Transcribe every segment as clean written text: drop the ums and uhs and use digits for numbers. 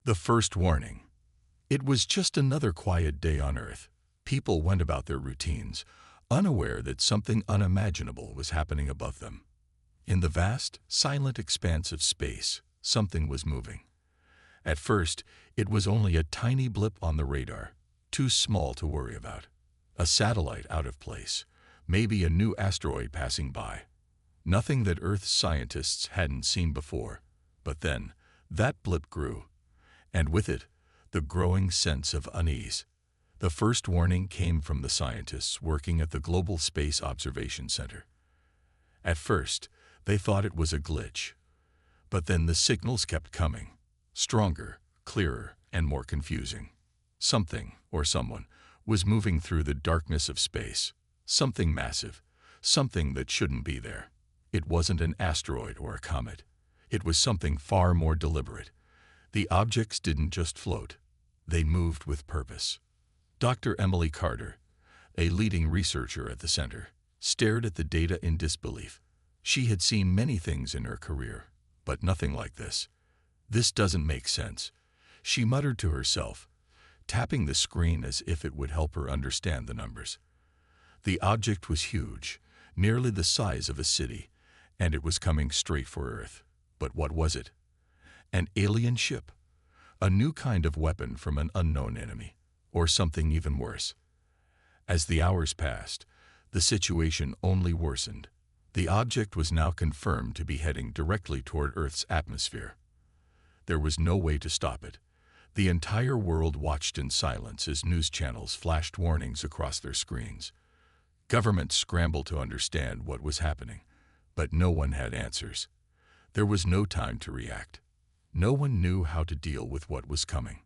The first warning. It was just another quiet day on Earth. People went about their routines, unaware that something unimaginable was happening above them. In the vast, silent expanse of space, something was moving. At first, it was only a tiny blip on the radar, too small to worry about. A satellite out of place, maybe a new asteroid passing by. Nothing that Earth's scientists hadn't seen before. But then, that blip grew. And with it, the growing sense of unease. The first warning came from the scientists working at the Global Space Observation Center. At first, they thought it was a glitch. But then the signals kept coming. Stronger, clearer, and more confusing. Something, or someone, was moving through the darkness of space. Something massive. Something that shouldn't be there. It wasn't an asteroid or a comet. It was something far more deliberate. The objects didn't just float. They moved with purpose. Dr. Emily Carter, a leading researcher at the center, stared at the data in disbelief. She had seen many things in her career, but nothing like this. This doesn't make sense, she muttered to herself, tapping the screen as if it would help her understand the numbers. The object was huge, nearly the size of a city, and it was coming straight for Earth. But what was it? An alien ship? A new kind of weapon from an unknown enemy? Or something even worse? As the hours passed, the situation only worsened. The object was now confirmed to be heading directly toward Earth's atmosphere. There was no way to stop it. The entire world watched in silence as news channels flashed warnings across their screens. Governments scrambled to understand what was happening, but no one had answers. There was no time to react. No one knew how to deal with what was coming.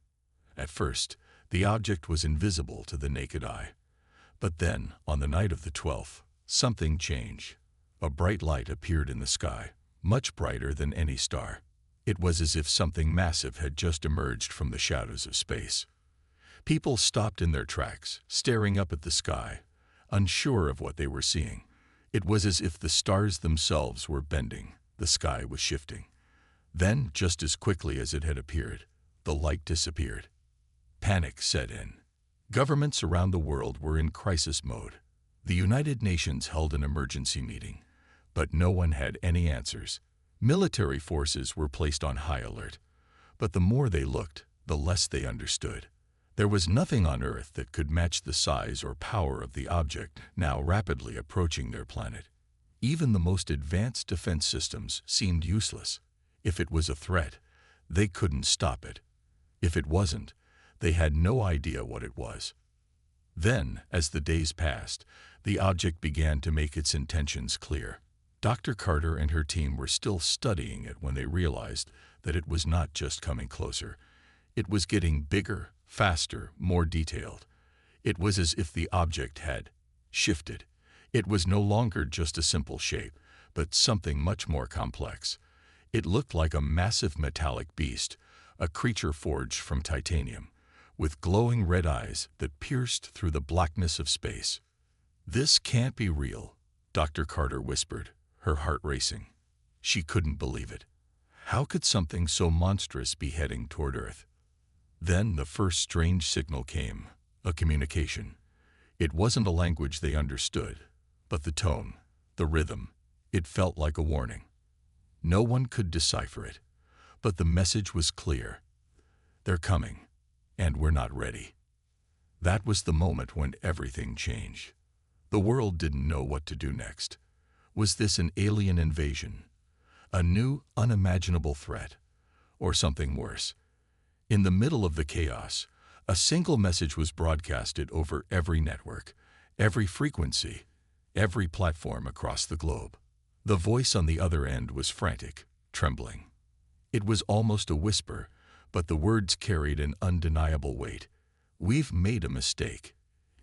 At first, the object was invisible to the naked eye. But then, on the night of the 12th, something changed. A bright light appeared in the sky, much brighter than any star. It was as if something massive had just emerged from the shadows of space. People stopped in their tracks, staring up at the sky, unsure of what they were seeing. It was as if the stars themselves were bending, the sky was shifting. Then, just as quickly as it had appeared, the light disappeared. Panic set in. Governments around the world were in crisis mode. The United Nations held an emergency meeting, but no one had any answers. Military forces were placed on high alert, but the more they looked, the less they understood. There was nothing on Earth that could match the size or power of the object now rapidly approaching their planet. Even the most advanced defense systems seemed useless. If it was a threat, they couldn't stop it. If it wasn't, they had no idea what it was. Then, as the days passed, the object began to make its intentions clear. Dr. Carter and her team were still studying it when they realized that it was not just coming closer. It was getting bigger, faster, more detailed. It was as if the object had shifted. It was no longer just a simple shape, but something much more complex. It looked like a massive metallic beast, a creature forged from titanium, with glowing red eyes that pierced through the blackness of space. "This can't be real," Dr. Carter whispered, her heart racing. She couldn't believe it. How could something so monstrous be heading toward Earth? Then the first strange signal came, a communication. It wasn't a language they understood, but the tone, the rhythm, it felt like a warning. No one could decipher it, but the message was clear. They're coming, and we're not ready. That was the moment when everything changed. The world didn't know what to do next. Was this an alien invasion? A new, unimaginable threat? Or something worse? In the middle of the chaos, a single message was broadcasted over every network, every frequency, every platform across the globe. The voice on the other end was frantic, trembling. It was almost a whisper, but the words carried an undeniable weight. "We've made a mistake.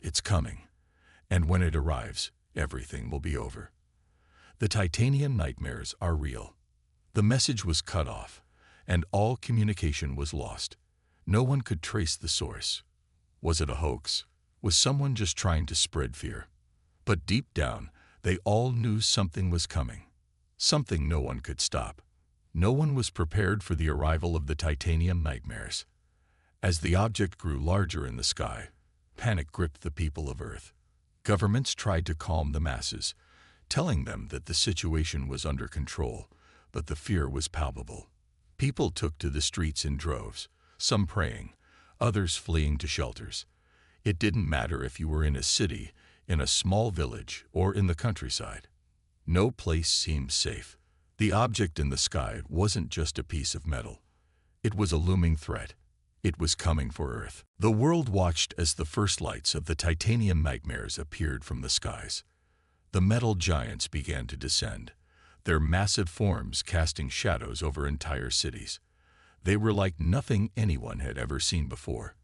It's coming. And when it arrives, everything will be over. The titanium nightmares are real." The message was cut off, and all communication was lost. No one could trace the source. Was it a hoax? Was someone just trying to spread fear? But deep down, they all knew something was coming. Something no one could stop. No one was prepared for the arrival of the titanium nightmares. As the object grew larger in the sky, panic gripped the people of Earth. Governments tried to calm the masses, telling them that the situation was under control, but the fear was palpable. People took to the streets in droves, some praying, others fleeing to shelters. It didn't matter if you were in a city, in a small village, or in the countryside. No place seemed safe. The object in the sky wasn't just a piece of metal. It was a looming threat. It was coming for Earth. The world watched as the first lights of the titanium nightmares appeared from the skies. The metal giants began to descend, their massive forms casting shadows over entire cities. They were like nothing anyone had ever seen before.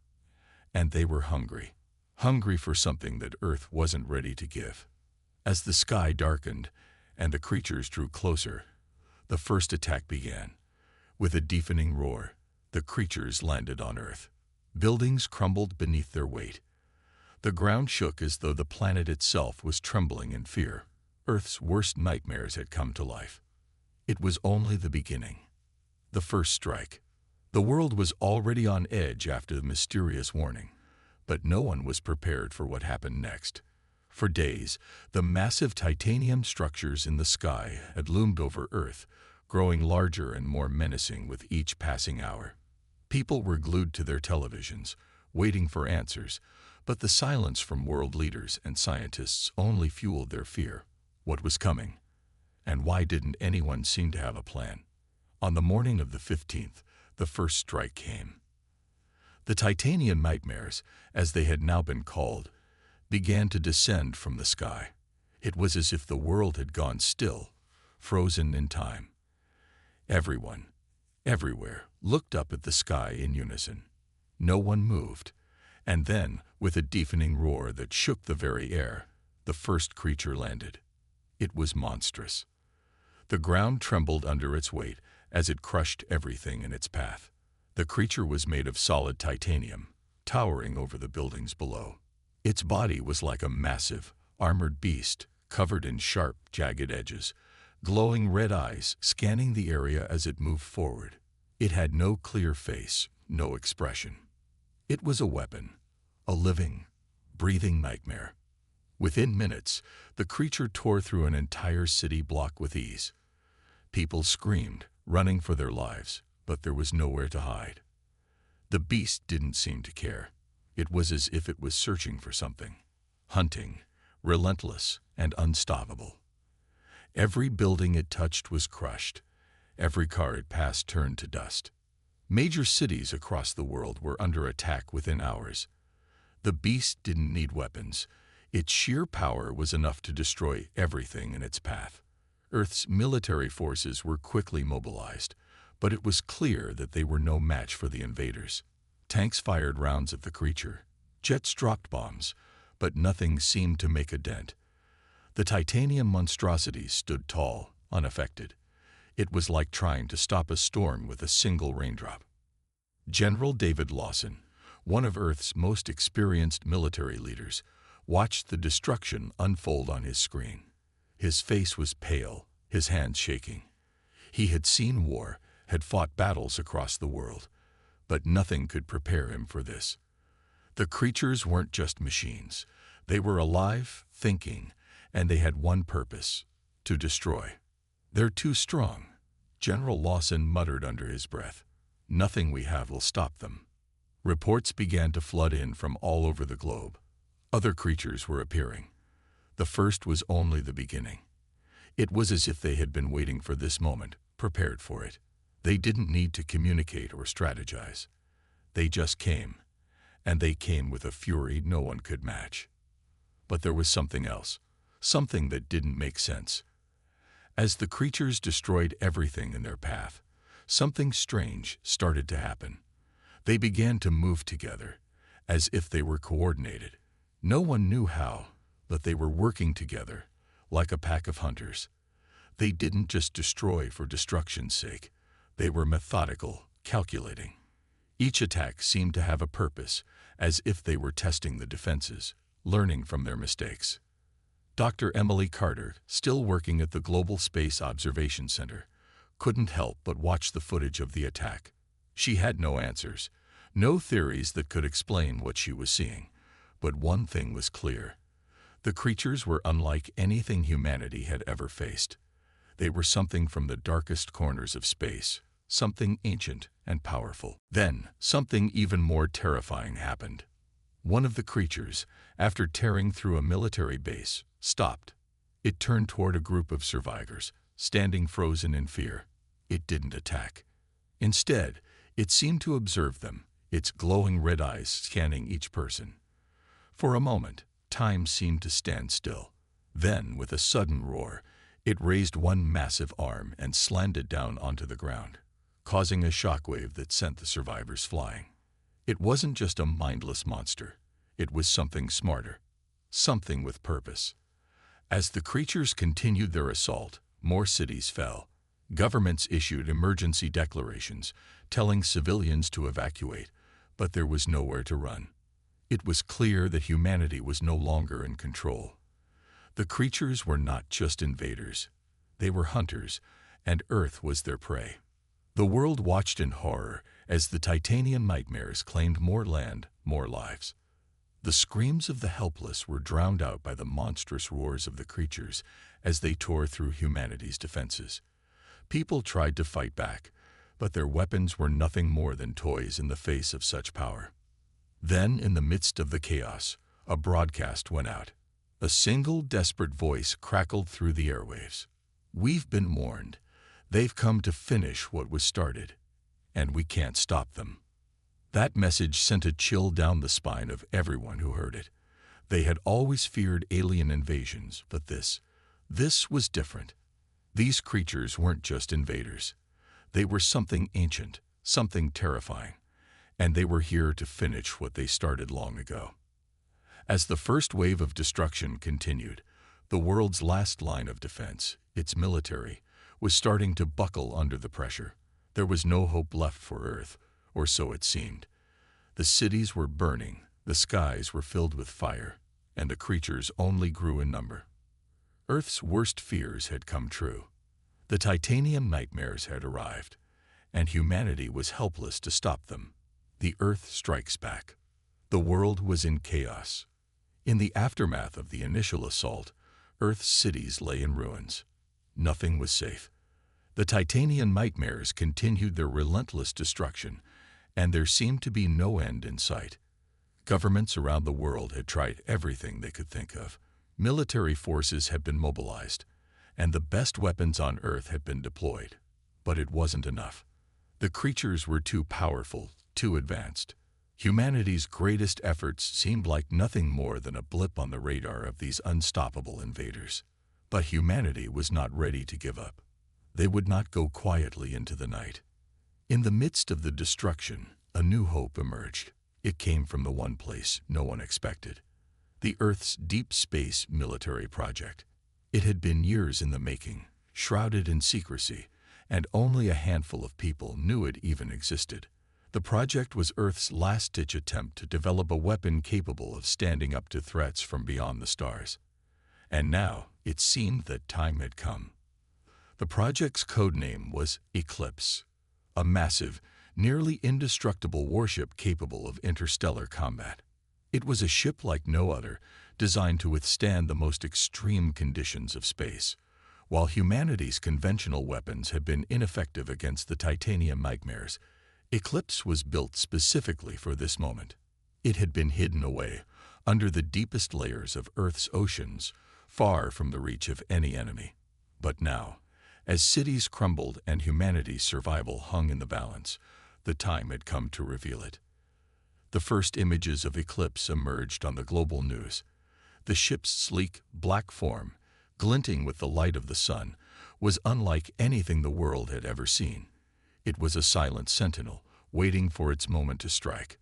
And they were hungry. Hungry for something that Earth wasn't ready to give. As the sky darkened and the creatures drew closer, the first attack began. With a deafening roar, the creatures landed on Earth. Buildings crumbled beneath their weight. The ground shook as though the planet itself was trembling in fear. Earth's worst nightmares had come to life. It was only the beginning. The first strike. The world was already on edge after the mysterious warning, but no one was prepared for what happened next. For days, the massive titanium structures in the sky had loomed over Earth, growing larger and more menacing with each passing hour. People were glued to their televisions, waiting for answers, but the silence from world leaders and scientists only fueled their fear. What was coming? And why didn't anyone seem to have a plan? On the morning of the 15th, the first strike came. The titanium nightmares, as they had now been called, began to descend from the sky. It was as if the world had gone still, frozen in time. Everyone, everywhere, looked up at the sky in unison. No one moved. And then, with a deafening roar that shook the very air, the first creature landed. It was monstrous. The ground trembled under its weight as it crushed everything in its path. The creature was made of solid titanium, towering over the buildings below. Its body was like a massive, armored beast, covered in sharp, jagged edges, glowing red eyes scanning the area as it moved forward. It had no clear face, no expression. It was a weapon, a living, breathing nightmare. Within minutes, the creature tore through an entire city block with ease. People screamed, running for their lives, but there was nowhere to hide. The beast didn't seem to care. It was as if it was searching for something, hunting, relentless and unstoppable. Every building it touched was crushed. Every car it passed turned to dust. Major cities across the world were under attack within hours. The beast didn't need weapons. Its sheer power was enough to destroy everything in its path. Earth's military forces were quickly mobilized, but it was clear that they were no match for the invaders. Tanks fired rounds at the creature. Jets dropped bombs, but nothing seemed to make a dent. The titanium monstrosity stood tall, unaffected. It was like trying to stop a storm with a single raindrop. General David Lawson, one of Earth's most experienced military leaders, watched the destruction unfold on his screen. His face was pale, his hands shaking. He had seen war, had fought battles across the world, but nothing could prepare him for this. The creatures weren't just machines. They were alive, thinking, and they had one purpose: to destroy. "They're too strong," General Lawson muttered under his breath. "Nothing we have will stop them." Reports began to flood in from all over the globe. Other creatures were appearing. The first was only the beginning. It was as if they had been waiting for this moment, prepared for it. They didn't need to communicate or strategize. They just came, and they came with a fury no one could match. But there was something else, something that didn't make sense. As the creatures destroyed everything in their path, something strange started to happen. They began to move together, as if they were coordinated. No one knew how, but they were working together, like a pack of hunters. They didn't just destroy for destruction's sake. They were methodical, calculating. Each attack seemed to have a purpose, as if they were testing the defenses, learning from their mistakes. Dr. Emily Carter, still working at the Global Space Observation Center, couldn't help but watch the footage of the attack. She had no answers, no theories that could explain what she was seeing. But one thing was clear. The creatures were unlike anything humanity had ever faced. They were something from the darkest corners of space, something ancient and powerful. Then, something even more terrifying happened. One of the creatures, after tearing through a military base, stopped. It turned toward a group of survivors, standing frozen in fear. It didn't attack. Instead, it seemed to observe them, its glowing red eyes scanning each person. For a moment, time seemed to stand still. Then, with a sudden roar, it raised one massive arm and slammed it down onto the ground, causing a shockwave that sent the survivors flying. It wasn't just a mindless monster. It was something smarter, something with purpose. As the creatures continued their assault, more cities fell. Governments issued emergency declarations, telling civilians to evacuate, but there was nowhere to run. It was clear that humanity was no longer in control. The creatures were not just invaders. They were hunters, and Earth was their prey. The world watched in horror as the Titanian nightmares claimed more land, more lives. The screams of the helpless were drowned out by the monstrous roars of the creatures as they tore through humanity's defenses. People tried to fight back, but their weapons were nothing more than toys in the face of such power. Then, in the midst of the chaos, a broadcast went out. A single desperate voice crackled through the airwaves. "We've been warned. They've come to finish what was started, and we can't stop them." That message sent a chill down the spine of everyone who heard it. They had always feared alien invasions, but this was different. These creatures weren't just invaders. They were something ancient, something terrifying, and they were here to finish what they started long ago. As the first wave of destruction continued, the world's last line of defense, its military, was starting to buckle under the pressure. There was no hope left for Earth, or so it seemed. The cities were burning, the skies were filled with fire, and the creatures only grew in number. Earth's worst fears had come true. The Titanium nightmares had arrived, and humanity was helpless to stop them. The Earth strikes back. The world was in chaos. In the aftermath of the initial assault, Earth's cities lay in ruins. Nothing was safe. The Titanian nightmares continued their relentless destruction, and there seemed to be no end in sight. Governments around the world had tried everything they could think of. Military forces had been mobilized, and the best weapons on Earth had been deployed. But it wasn't enough. The creatures were too powerful, too advanced. Humanity's greatest efforts seemed like nothing more than a blip on the radar of these unstoppable invaders. But humanity was not ready to give up. They would not go quietly into the night. In the midst of the destruction, a new hope emerged. It came from the one place no one expected: the Earth's deep space military project. It had been years in the making, shrouded in secrecy, and only a handful of people knew it even existed. The project was Earth's last-ditch attempt to develop a weapon capable of standing up to threats from beyond the stars. And now, it seemed that time had come. The project's codename was Eclipse, a massive, nearly indestructible warship capable of interstellar combat. It was a ship like no other, designed to withstand the most extreme conditions of space. While humanity's conventional weapons had been ineffective against the Titanium nightmares, Eclipse was built specifically for this moment. It had been hidden away, under the deepest layers of Earth's oceans, far from the reach of any enemy. But now, as cities crumbled and humanity's survival hung in the balance, the time had come to reveal it. The first images of Eclipse emerged on the global news. The ship's sleek, black form, glinting with the light of the sun, was unlike anything the world had ever seen. It was a silent sentinel, waiting for its moment to strike.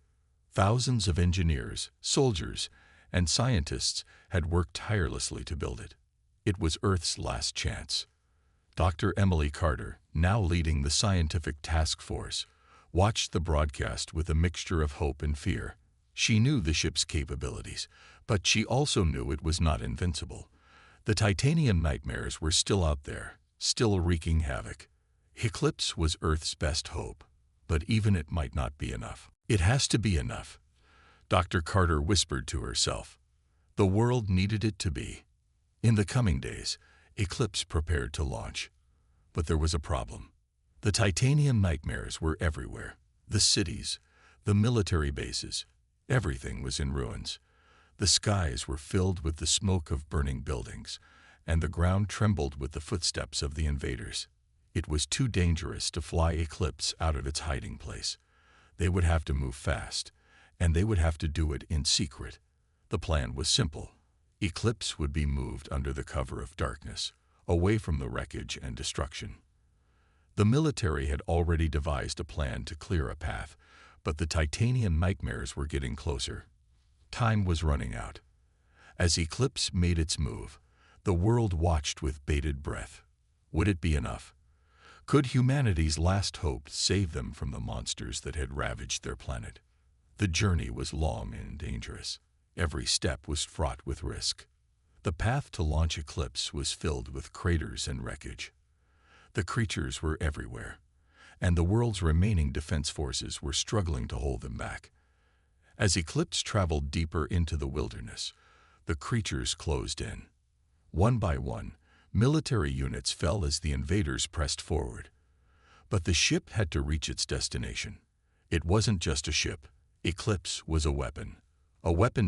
Thousands of engineers, soldiers, and scientists had worked tirelessly to build it. It was Earth's last chance. Dr. Emily Carter, now leading the scientific task force, watched the broadcast with a mixture of hope and fear. She knew the ship's capabilities, but she also knew it was not invincible. The Titanium nightmares were still out there, still wreaking havoc. Eclipse was Earth's best hope, but even it might not be enough. It has to be enough, Dr. Carter whispered to herself. The world needed it to be. In the coming days, Eclipse prepared to launch. But there was a problem. The titanium nightmares were everywhere. The cities, the military bases, everything was in ruins. The skies were filled with the smoke of burning buildings, and the ground trembled with the footsteps of the invaders. It was too dangerous to fly Eclipse out of its hiding place. They would have to move fast, and they would have to do it in secret. The plan was simple. Eclipse would be moved under the cover of darkness, away from the wreckage and destruction. The military had already devised a plan to clear a path, but the titanium nightmares were getting closer. Time was running out. As Eclipse made its move, the world watched with bated breath. Would it be enough? Could humanity's last hope save them from the monsters that had ravaged their planet? The journey was long and dangerous. Every step was fraught with risk. The path to launch Eclipse was filled with craters and wreckage. The creatures were everywhere, and the world's remaining defense forces were struggling to hold them back. As Eclipse traveled deeper into the wilderness, the creatures closed in. One by one, military units fell as the invaders pressed forward. But the ship had to reach its destination. It wasn't just a ship. Eclipse was a weapon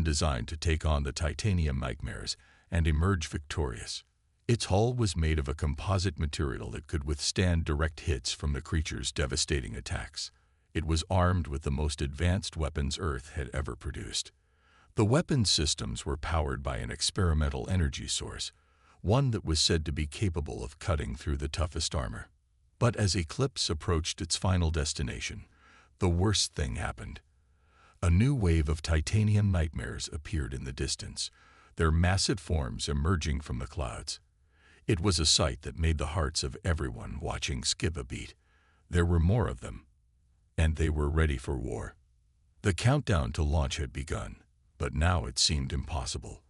designed to take on the titanium nightmares and emerge victorious. Its hull was made of a composite material that could withstand direct hits from the creature's devastating attacks. It was armed with the most advanced weapons Earth had ever produced. The weapons systems were powered by an experimental energy source, one that was said to be capable of cutting through the toughest armor. But as Eclipse approached its final destination, the worst thing happened. A new wave of titanium nightmares appeared in the distance, their massive forms emerging from the clouds. It was a sight that made the hearts of everyone watching skip a beat. There were more of them, and they were ready for war. The countdown to launch had begun, but now it seemed impossible.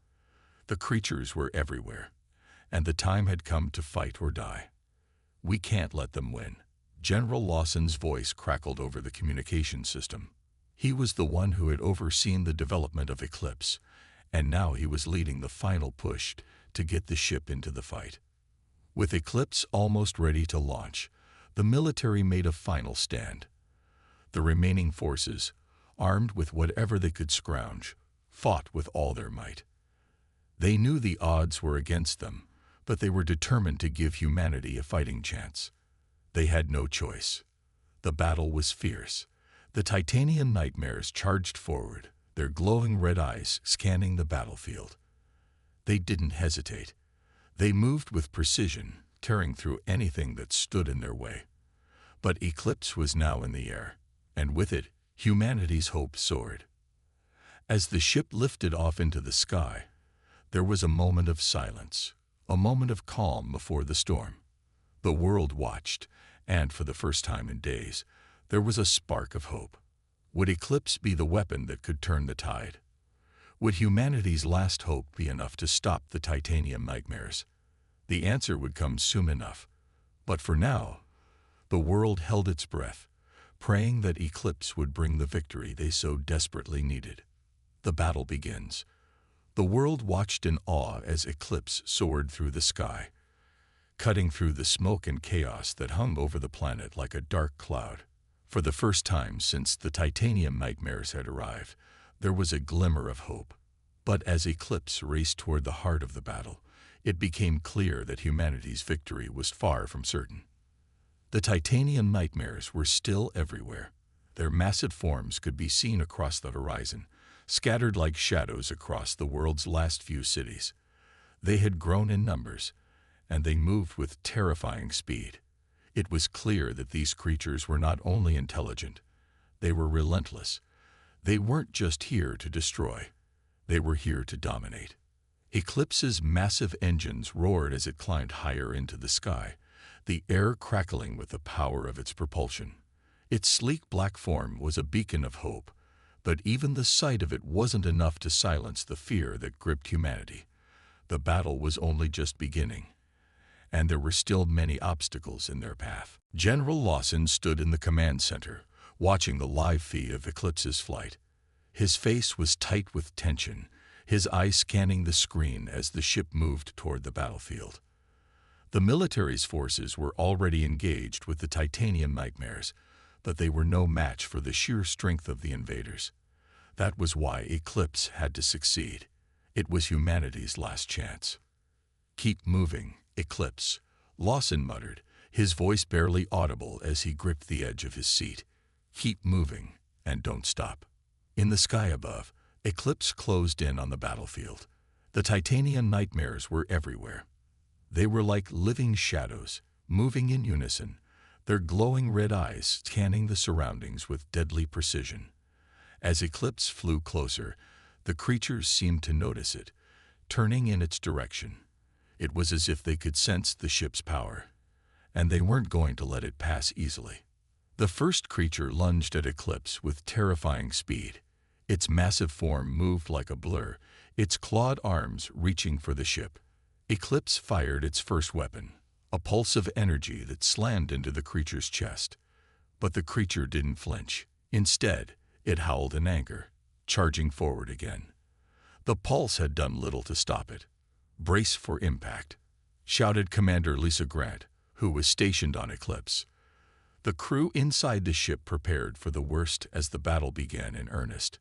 The creatures were everywhere, and the time had come to fight or die. We can't let them win. General Lawson's voice crackled over the communication system. He was the one who had overseen the development of Eclipse, and now he was leading the final push to get the ship into the fight. With Eclipse almost ready to launch, the military made a final stand. The remaining forces, armed with whatever they could scrounge, fought with all their might. They knew the odds were against them, but they were determined to give humanity a fighting chance. They had no choice. The battle was fierce. The titanium nightmares charged forward, their glowing red eyes scanning the battlefield. They didn't hesitate. They moved with precision, tearing through anything that stood in their way. But Eclipse was now in the air, and with it, humanity's hope soared. As the ship lifted off into the sky, there was a moment of silence, a moment of calm before the storm. The world watched, and for the first time in days, there was a spark of hope. Would Eclipse be the weapon that could turn the tide? Would humanity's last hope be enough to stop the titanium nightmares? The answer would come soon enough. But for now, the world held its breath, praying that Eclipse would bring the victory they so desperately needed. The battle begins. The world watched in awe as Eclipse soared through the sky, cutting through the smoke and chaos that hung over the planet like a dark cloud. For the first time since the titanium nightmares had arrived, there was a glimmer of hope. But as Eclipse raced toward the heart of the battle, it became clear that humanity's victory was far from certain. The titanium nightmares were still everywhere. Their massive forms could be seen across the horizon, scattered like shadows across the world's last few cities. They had grown in numbers, and they moved with terrifying speed. It was clear that these creatures were not only intelligent, they were relentless. They weren't just here to destroy, they were here to dominate. Eclipse's massive engines roared as it climbed higher into the sky, the air crackling with the power of its propulsion. Its sleek black form was a beacon of hope, but even the sight of it wasn't enough to silence the fear that gripped humanity. The battle was only just beginning, and there were still many obstacles in their path. General Lawson stood in the command center, watching the live feed of Eclipse's flight. His face was tight with tension, his eyes scanning the screen as the ship moved toward the battlefield. The military's forces were already engaged with the Titanium Nightmares, but they were no match for the sheer strength of the invaders. That was why Eclipse had to succeed. It was humanity's last chance. "Keep moving, Eclipse," Lawson muttered, his voice barely audible as he gripped the edge of his seat. "Keep moving, and don't stop." In the sky above, Eclipse closed in on the battlefield. The Titanium Nightmares were everywhere. They were like living shadows, moving in unison, their glowing red eyes scanning the surroundings with deadly precision. As Eclipse flew closer, the creatures seemed to notice it, turning in its direction. It was as if they could sense the ship's power, and they weren't going to let it pass easily. The first creature lunged at Eclipse with terrifying speed. Its massive form moved like a blur, its clawed arms reaching for the ship. Eclipse fired its first weapon, a pulse of energy that slammed into the creature's chest. But the creature didn't flinch. Instead, it howled in anger, charging forward again. The pulse had done little to stop it. "Brace for impact," shouted Commander Lisa Grant, who was stationed on Eclipse. The crew inside the ship prepared for the worst as the battle began in earnest.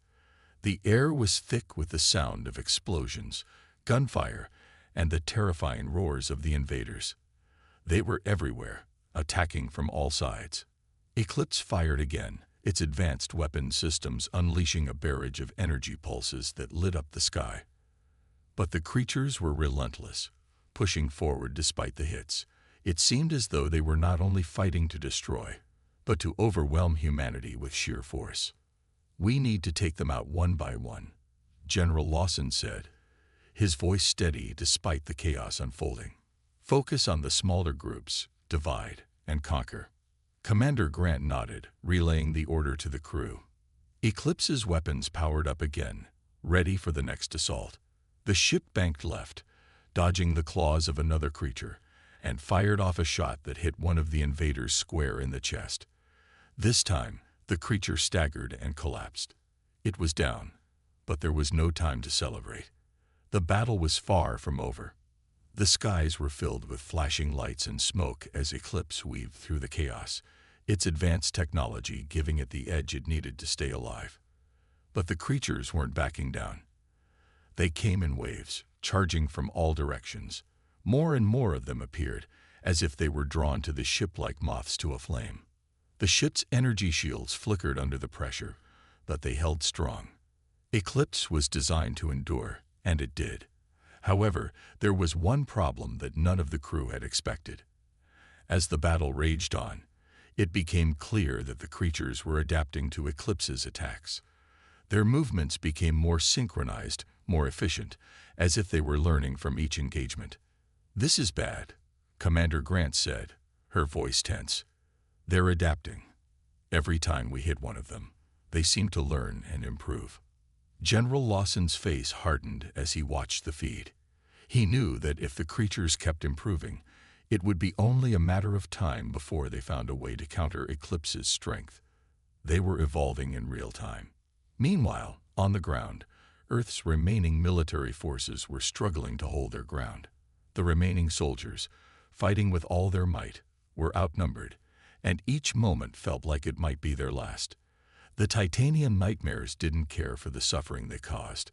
The air was thick with the sound of explosions, gunfire, and the terrifying roars of the invaders. They were everywhere, attacking from all sides. Eclipse fired again, its advanced weapon systems unleashing a barrage of energy pulses that lit up the sky. But the creatures were relentless, pushing forward despite the hits. It seemed as though they were not only fighting to destroy, but to overwhelm humanity with sheer force. "We need to take them out one by one," General Lawson said, his voice steady despite the chaos unfolding. "Focus on the smaller groups, divide, and conquer." Commander Grant nodded, relaying the order to the crew. Eclipse's weapons powered up again, ready for the next assault. The ship banked left, dodging the claws of another creature, and fired off a shot that hit one of the invaders square in the chest. This time, the creature staggered and collapsed. It was down, but there was no time to celebrate. The battle was far from over. The skies were filled with flashing lights and smoke as Eclipse weaved through the chaos, its advanced technology giving it the edge it needed to stay alive. But the creatures weren't backing down. They came in waves, charging from all directions. More and more of them appeared, as if they were drawn to the ship like moths to a flame. The ship's energy shields flickered under the pressure, but they held strong. Eclipse was designed to endure, and it did. However, there was one problem that none of the crew had expected. As the battle raged on, it became clear that the creatures were adapting to Eclipse's attacks. Their movements became more synchronized, more efficient, as if they were learning from each engagement. "This is bad," Commander Grant said, her voice tense. "They're adapting. Every time we hit one of them, they seem to learn and improve." General Lawson's face hardened as he watched the feed. He knew that if the creatures kept improving, it would be only a matter of time before they found a way to counter Eclipse's strength. They were evolving in real time. Meanwhile, on the ground, Earth's remaining military forces were struggling to hold their ground. The remaining soldiers, fighting with all their might, were outnumbered, and each moment felt like it might be their last. The Titanium Nightmares didn't care for the suffering they caused.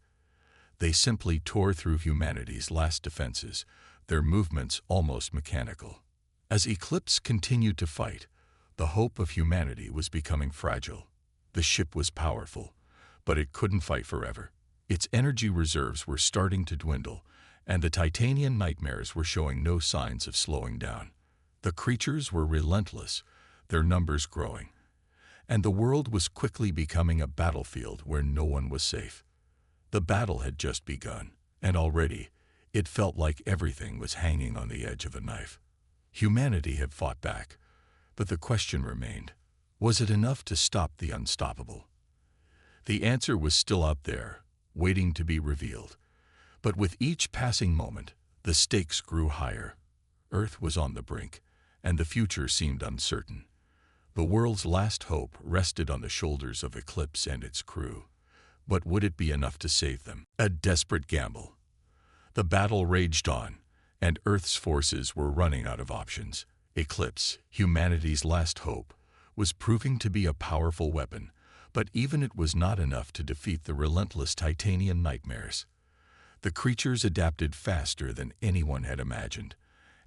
They simply tore through humanity's last defenses, their movements almost mechanical. As Eclipse continued to fight, the hope of humanity was becoming fragile. The ship was powerful, but it couldn't fight forever. Its energy reserves were starting to dwindle, and the Titanium Nightmares were showing no signs of slowing down. The creatures were relentless, their numbers growing, and the world was quickly becoming a battlefield where no one was safe. The battle had just begun, and already it felt like everything was hanging on the edge of a knife. Humanity had fought back, but the question remained, was it enough to stop the unstoppable? The answer was still out there, waiting to be revealed. But with each passing moment, the stakes grew higher. Earth was on the brink, and the future seemed uncertain. The world's last hope rested on the shoulders of Eclipse and its crew. But would it be enough to save them? A desperate gamble. The battle raged on, and Earth's forces were running out of options. Eclipse, humanity's last hope, was proving to be a powerful weapon, but even it was not enough to defeat the relentless Titanian nightmares. The creatures adapted faster than anyone had imagined,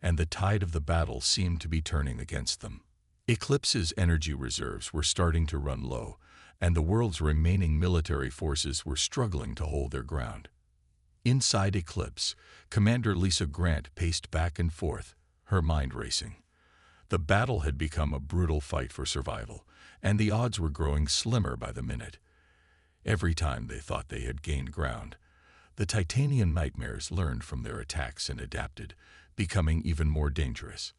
and the tide of the battle seemed to be turning against them. Eclipse's energy reserves were starting to run low, and the world's remaining military forces were struggling to hold their ground. Inside Eclipse, Commander Lisa Grant paced back and forth, her mind racing. The battle had become a brutal fight for survival, and the odds were growing slimmer by the minute. Every time they thought they had gained ground, the Titanian nightmares learned from their attacks and adapted, becoming even more dangerous.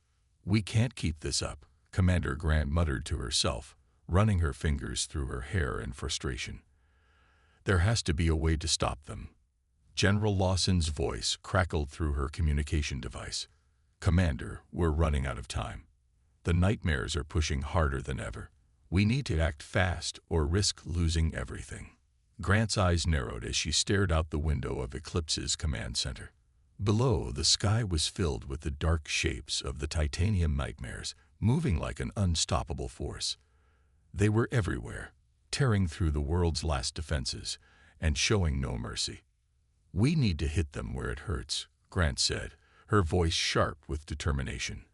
"We can't keep this up," Commander Grant muttered to herself, running her fingers through her hair in frustration. "There has to be a way to stop them." General Lawson's voice crackled through her communication device. "Commander, we're running out of time. The nightmares are pushing harder than ever. We need to act fast or risk losing everything." Grant's eyes narrowed as she stared out the window of Eclipse's command center. Below, the sky was filled with the dark shapes of the Titanium nightmares, moving like an unstoppable force. They were everywhere, tearing through the world's last defenses and showing no mercy. "We need to hit them where it hurts," Grant said, her voice sharp with determination.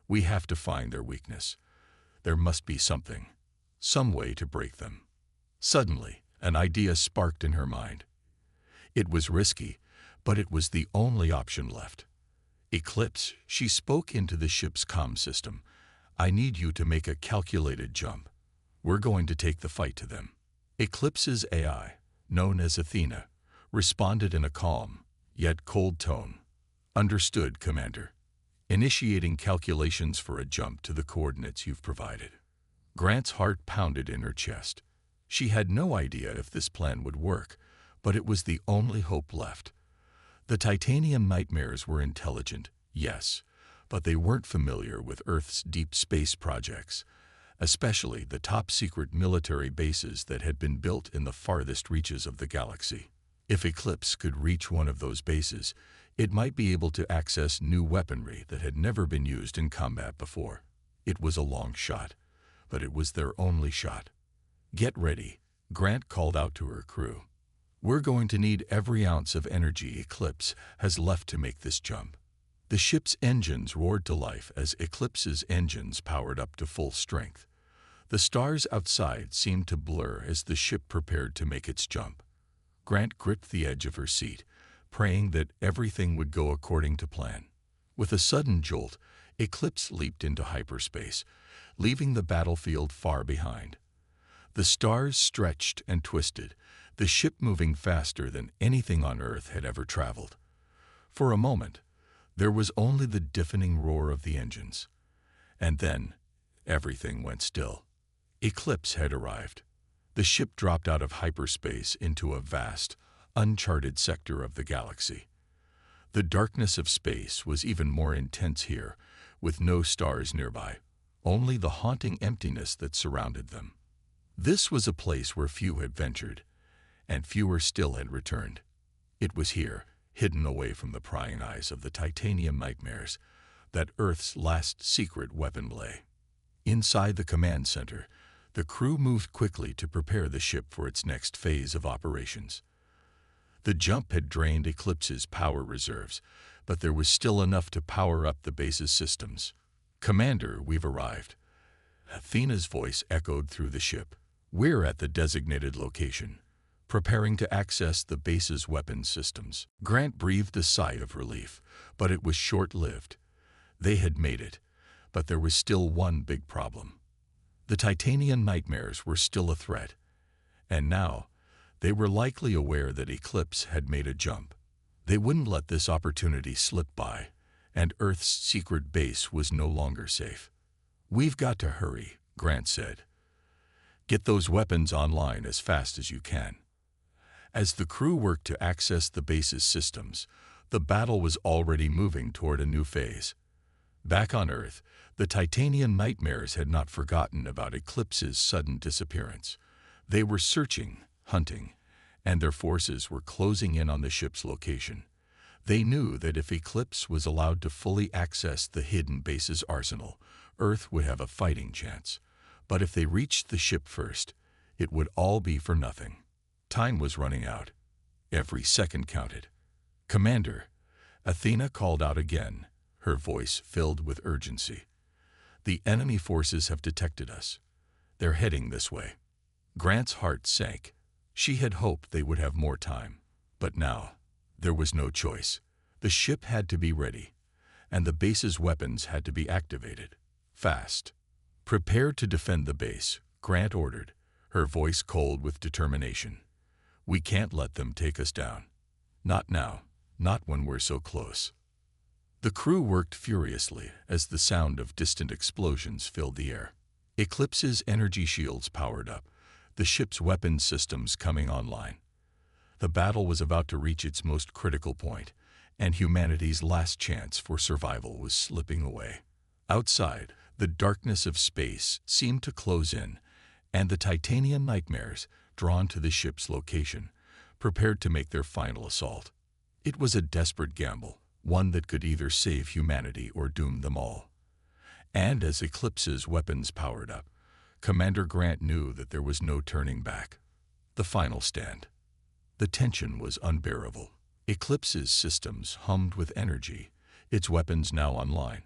"We have to find their weakness. There must be something, some way to break them." Suddenly, an idea sparked in her mind. It was risky, but it was the only option left. "Eclipse," she spoke into the ship's comm system, "I need you to make a calculated jump. We're going to take the fight to them." Eclipse's AI, known as Athena, responded in a calm, yet cold tone. "Understood, Commander. Initiating calculations for a jump to the coordinates you've provided." Grant's heart pounded in her chest. She had no idea if this plan would work, but it was the only hope left. The Titanium nightmares were intelligent, yes, but they weren't familiar with Earth's deep space projects, especially the top-secret military bases that had been built in the farthest reaches of the galaxy. If Eclipse could reach one of those bases, it might be able to access new weaponry that had never been used in combat before. It was a long shot, but it was their only shot. "Get ready," Grant called out to her crew. "We're going to need every ounce of energy Eclipse has left to make this jump." The ship's engines roared to life as Eclipse's engines powered up to full strength. The stars outside seemed to blur as the ship prepared to make its jump. Grant gripped the edge of her seat, praying that everything would go according to plan. With a sudden jolt, Eclipse leaped into hyperspace, leaving the battlefield far behind. The stars stretched and twisted, the ship moving faster than anything on Earth had ever traveled. For a moment, there was only the deafening roar of the engines. And then, everything went still. Eclipse had arrived. The ship dropped out of hyperspace into a vast, uncharted sector of the galaxy. The darkness of space was even more intense here, with no stars nearby, only the haunting emptiness that surrounded them. This was a place where few had ventured, and fewer still had returned. It was here, hidden away from the prying eyes of the Titanium nightmares, that Earth's last secret weapon lay. Inside the command center, the crew moved quickly to prepare the ship for its next phase of operations. The jump had drained Eclipse's power reserves, but there was still enough to power up the base's systems. "Commander, we've arrived." Athena's voice echoed through the ship. "We're at the designated location, preparing to access the base's weapons systems." Grant breathed a sigh of relief, but it was short-lived. They had made it, but there was still one big problem. The Titanian nightmares were still a threat, and now they were likely aware that Eclipse had made a jump. They wouldn't let this opportunity slip by, and Earth's secret base was no longer safe. "We've got to hurry," Grant said. "Get those weapons online as fast as you can." As the crew worked to access the base's systems, the battle was already moving toward a new phase. Back on Earth, the Titanian nightmares had not forgotten about Eclipse's sudden disappearance. They were searching, hunting, and their forces were closing in on the ship's location. They knew that if Eclipse was allowed to fully access the hidden base's arsenal, Earth would have a fighting chance. But if they reached the ship first, it would all be for nothing. Time was running out. Every second counted. "Commander," Athena called out again, her voice filled with urgency. "The enemy forces have detected us. They're heading this way." Grant's heart sank. She had hoped they would have more time. But now, there was no choice. The ship had to be ready, and the base's weapons had to be activated. Fast. "Prepare to defend the base," Grant ordered, her voice cold with determination. "We can't let them take us down. Not now, not when we're so close." The crew worked furiously as the sound of distant explosions filled the air. Eclipse's energy shields powered up, the ship's weapons systems coming online. The battle was about to reach its most critical point, and humanity's last chance for survival was slipping away. Outside, the darkness of space seemed to close in, and the Titanian nightmares, drawn to the ship's location, prepared to make their final assault. It was a desperate gamble, one that could either save humanity or doom them all. And as Eclipse's weapons powered up, Commander Grant knew that there was no turning back. The final stand. The tension was unbearable. Eclipse's systems hummed with energy, its weapons now online.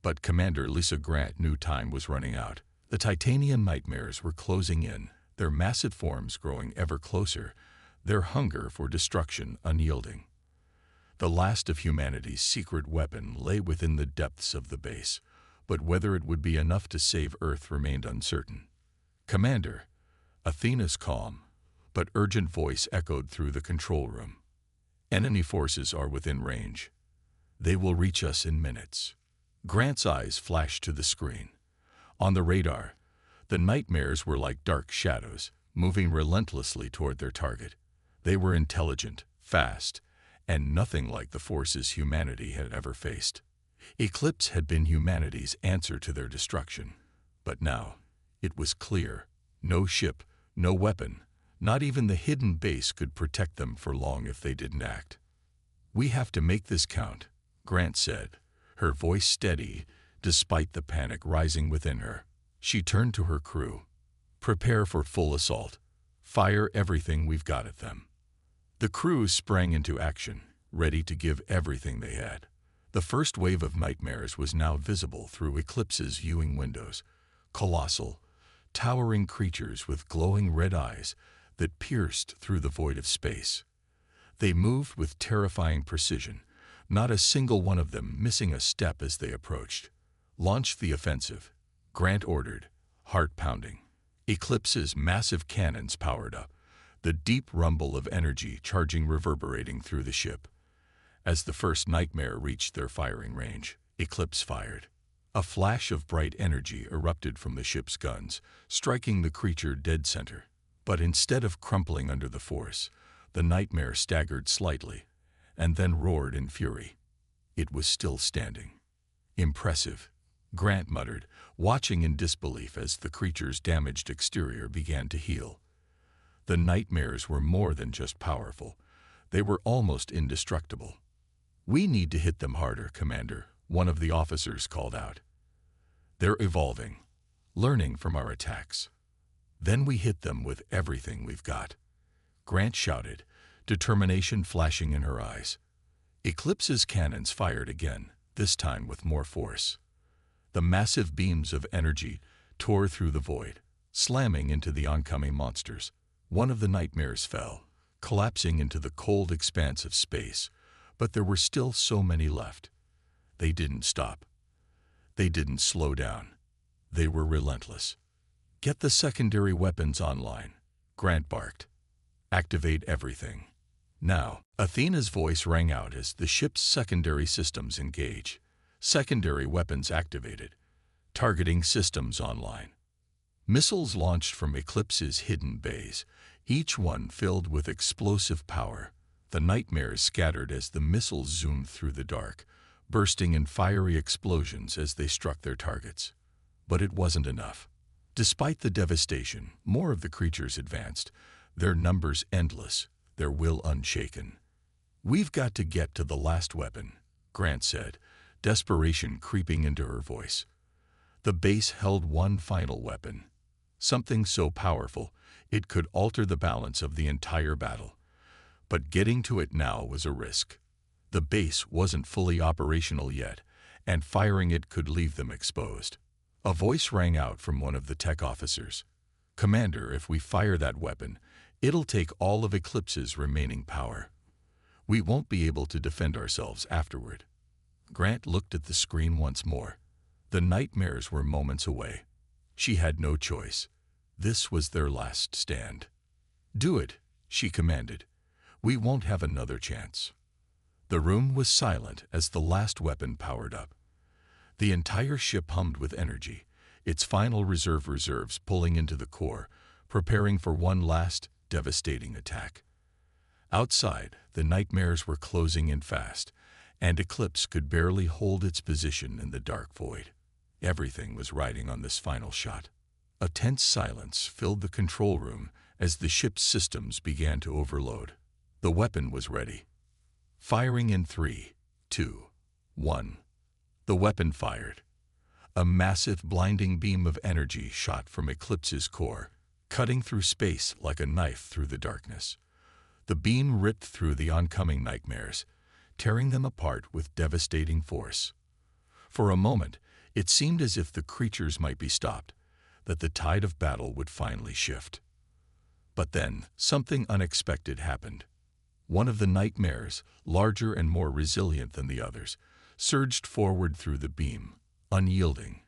But Commander Lisa Grant knew time was running out. The Titanian nightmares were closing in, their massive forms growing ever closer, their hunger for destruction unyielding. The last of humanity's secret weapon lay within the depths of the base, but whether it would be enough to save Earth remained uncertain. "Commander," Athena's calm but urgent voice echoed through the control room. "Enemy forces are within range. They will reach us in minutes." Grant's eyes flashed to the screen. On the radar, the nightmares were like dark shadows, moving relentlessly toward their target. They were intelligent, fast, and nothing like the forces humanity had ever faced. Eclipse had been humanity's answer to their destruction. But now, it was clear. No ship, no weapon, not even the hidden base could protect them for long if they didn't act. "We have to make this count," Grant said, her voice steady despite the panic rising within her. She turned to her crew. "Prepare for full assault. Fire everything we've got at them." The crew sprang into action, ready to give everything they had. The first wave of nightmares was now visible through Eclipse's viewing windows. Colossal, towering creatures with glowing red eyes that pierced through the void of space. They moved with terrifying precision, not a single one of them missing a step as they approached. "Launch the offensive," Grant ordered, heart pounding. Eclipse's massive cannons powered up, the deep rumble of energy charging reverberating through the ship. As the first nightmare reached their firing range, Eclipse fired. A flash of bright energy erupted from the ship's guns, striking the creature dead center. But instead of crumpling under the force, the nightmare staggered slightly, and then roared in fury. It was still standing. "Impressive," Grant muttered, watching in disbelief as the creature's damaged exterior began to heal. The nightmares were more than just powerful. They were almost indestructible. "We need to hit them harder, Commander," one of the officers called out. "They're evolving, learning from our attacks. Then we hit them with everything we've got," Grant shouted, determination flashing in her eyes. Eclipse's cannons fired again, this time with more force. The massive beams of energy tore through the void, slamming into the oncoming monsters. One of the nightmares fell, collapsing into the cold expanse of space, but there were still so many left. They didn't stop. They didn't slow down. They were relentless. "Get the secondary weapons online," Grant barked. "Activate everything. Now." Athena's voice rang out as the ship's secondary systems engaged. Secondary weapons activated. Targeting systems online. Missiles launched from Eclipse's hidden base, each one filled with explosive power. The nightmares scattered as the missiles zoomed through the dark, bursting in fiery explosions as they struck their targets. But it wasn't enough. Despite the devastation, more of the creatures advanced, their numbers endless, their will unshaken. "We've got to get to the last weapon," Grant said, desperation creeping into her voice. The base held one final weapon, something so powerful it could alter the balance of the entire battle. But getting to it now was a risk. The base wasn't fully operational yet, and firing it could leave them exposed. A voice rang out from one of the tech officers. "Commander, if we fire that weapon, it'll take all of Eclipse's remaining power. We won't be able to defend ourselves afterward." Grant looked at the screen once more. The nightmares were moments away. She had no choice. This was their last stand. "Do it," she commanded. "We won't have another chance." The room was silent as the last weapon powered up. The entire ship hummed with energy, its final reserves pulling into the core, preparing for one last, devastating attack. Outside, the nightmares were closing in fast, and Eclipse could barely hold its position in the dark void. Everything was riding on this final shot. A tense silence filled the control room as the ship's systems began to overload. The weapon was ready. Firing in 3, 2, 1. The weapon fired. A massive, blinding beam of energy shot from Eclipse's core, cutting through space like a knife through the darkness. The beam ripped through the oncoming nightmares, tearing them apart with devastating force. For a moment, it seemed as if the creatures might be stopped, that the tide of battle would finally shift. But then, something unexpected happened. One of the nightmares, larger and more resilient than the others, surged forward through the beam, unyielding,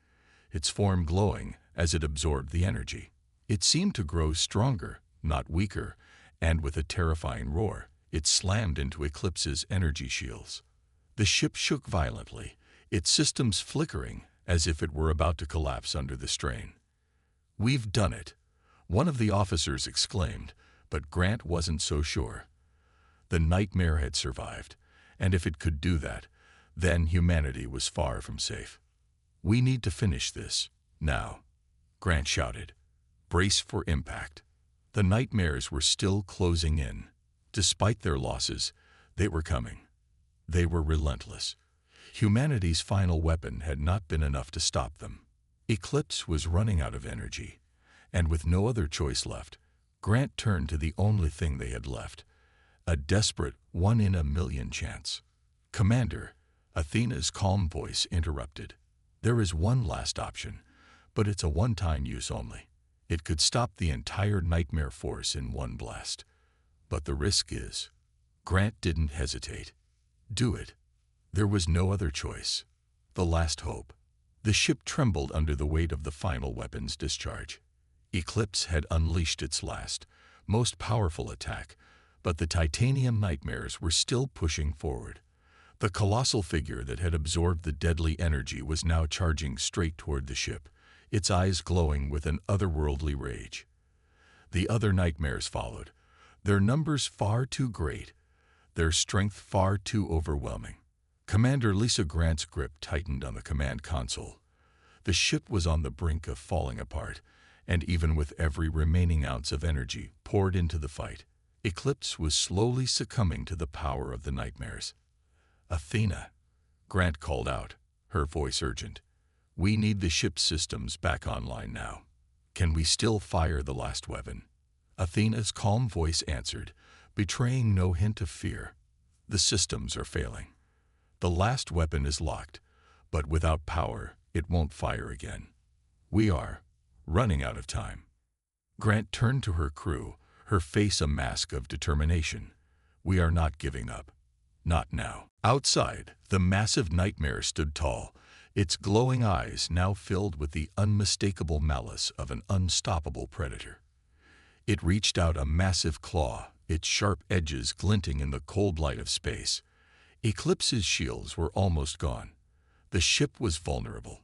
its form glowing as it absorbed the energy. It seemed to grow stronger, not weaker, and with a terrifying roar, it slammed into Eclipse's energy shields. The ship shook violently, its systems flickering as if it were about to collapse under the strain. "We've done it," one of the officers exclaimed, but Grant wasn't so sure. The nightmare had survived, and if it could do that, then humanity was far from safe. "We need to finish this, now," Grant shouted. "Brace for impact." The nightmares were still closing in. Despite their losses, they were coming. They were relentless. Humanity's final weapon had not been enough to stop them. Eclipse was running out of energy, and with no other choice left, Grant turned to the only thing they had left, a desperate one-in-a-million chance. "Commander," Athena's calm voice interrupted. "There is one last option, but it's a one-time use only. It could stop the entire nightmare force in one blast. But the risk is..." Grant didn't hesitate. "Do it." There was no other choice. The last hope. The ship trembled under the weight of the final weapon's discharge. Eclipse had unleashed its last, most powerful attack, but the titanium nightmares were still pushing forward. The colossal figure that had absorbed the deadly energy was now charging straight toward the ship, its eyes glowing with an otherworldly rage. The other nightmares followed, their numbers far too great, their strength far too overwhelming. Commander Lisa Grant's grip tightened on the command console. The ship was on the brink of falling apart, and even with every remaining ounce of energy poured into the fight, Eclipse was slowly succumbing to the power of the nightmares. "Athena," Grant called out, her voice urgent. "We need the ship's systems back online now. Can we still fire the last weapon?" Athena's calm voice answered, betraying no hint of fear. "The systems are failing. The last weapon is locked, but without power, it won't fire again. We are running out of time." Grant turned to her crew, her face a mask of determination. "We are not giving up. Not now." Outside, the massive nightmare stood tall, its glowing eyes now filled with the unmistakable malice of an unstoppable predator. It reached out a massive claw, its sharp edges glinting in the cold light of space. Eclipse's shields were almost gone. The ship was vulnerable.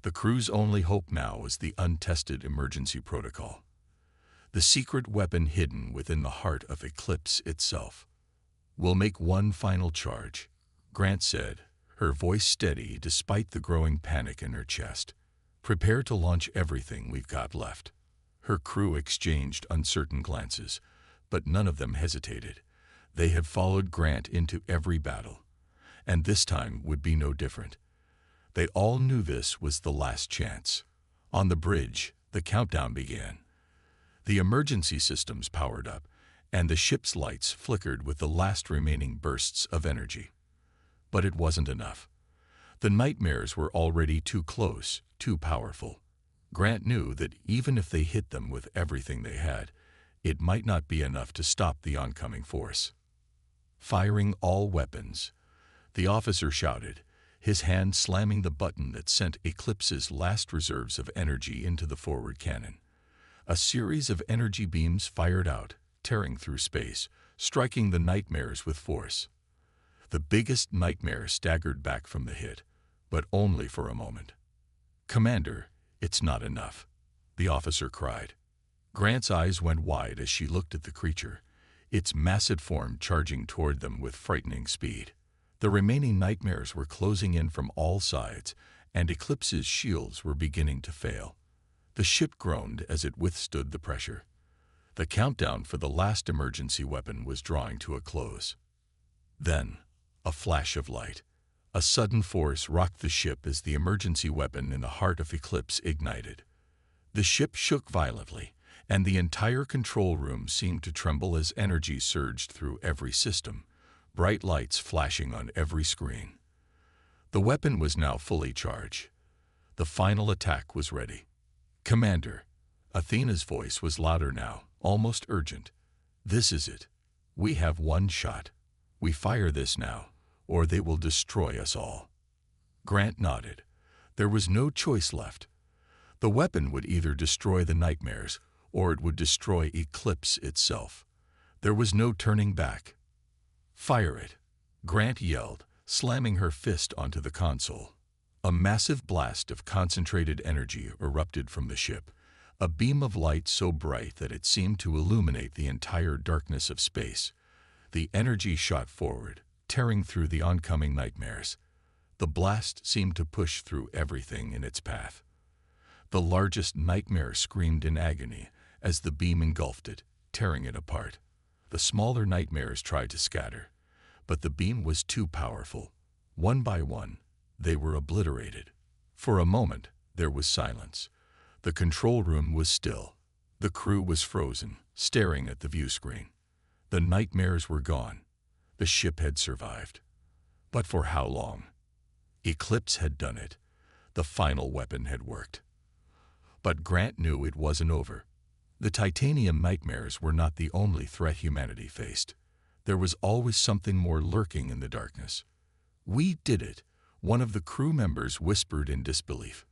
The crew's only hope now was the untested emergency protocol, the secret weapon hidden within the heart of Eclipse itself. "We'll make one final charge," Grant said, her voice steady despite the growing panic in her chest. "Prepare to launch everything we've got left." Her crew exchanged uncertain glances, but none of them hesitated. They had followed Grant into every battle, and this time would be no different. They all knew this was the last chance. On the bridge, the countdown began. The emergency systems powered up, and the ship's lights flickered with the last remaining bursts of energy. But it wasn't enough. The nightmares were already too close, too powerful. Grant knew that even if they hit them with everything they had, it might not be enough to stop the oncoming force. Firing all weapons, the officer shouted, his hand slamming the button that sent Eclipse's last reserves of energy into the forward cannon. A series of energy beams fired out, tearing through space, striking the nightmares with force. The biggest nightmare staggered back from the hit, but only for a moment. "Commander, it's not enough," the officer cried. Grant's eyes went wide as she looked at the creature, its massive form charging toward them with frightening speed. The remaining nightmares were closing in from all sides, and Eclipse's shields were beginning to fail. The ship groaned as it withstood the pressure. The countdown for the last emergency weapon was drawing to a close. Then, a flash of light. A sudden force rocked the ship as the emergency weapon in the heart of Eclipse ignited. The ship shook violently, and the entire control room seemed to tremble as energy surged through every system, bright lights flashing on every screen. The weapon was now fully charged. The final attack was ready. "Commander," Athena's voice was louder now, almost urgent. "This is it. We have one shot. We fire this now, or they will destroy us all." Grant nodded. There was no choice left. The weapon would either destroy the nightmares, or it would destroy Eclipse itself. There was no turning back. "Fire it," Grant yelled, slamming her fist onto the console. A massive blast of concentrated energy erupted from the ship, a beam of light so bright that it seemed to illuminate the entire darkness of space. The energy shot forward, tearing through the oncoming nightmares. The blast seemed to push through everything in its path. The largest nightmare screamed in agony as the beam engulfed it, tearing it apart. The smaller nightmares tried to scatter, but the beam was too powerful. One by one, they were obliterated. For a moment, there was silence. The control room was still. The crew was frozen, staring at the view screen. The nightmares were gone. The ship had survived. But for how long? Eclipse had done it. The final weapon had worked. But Grant knew it wasn't over. The titanium nightmares were not the only threat humanity faced. There was always something more lurking in the darkness. "We did it," one of the crew members whispered in disbelief.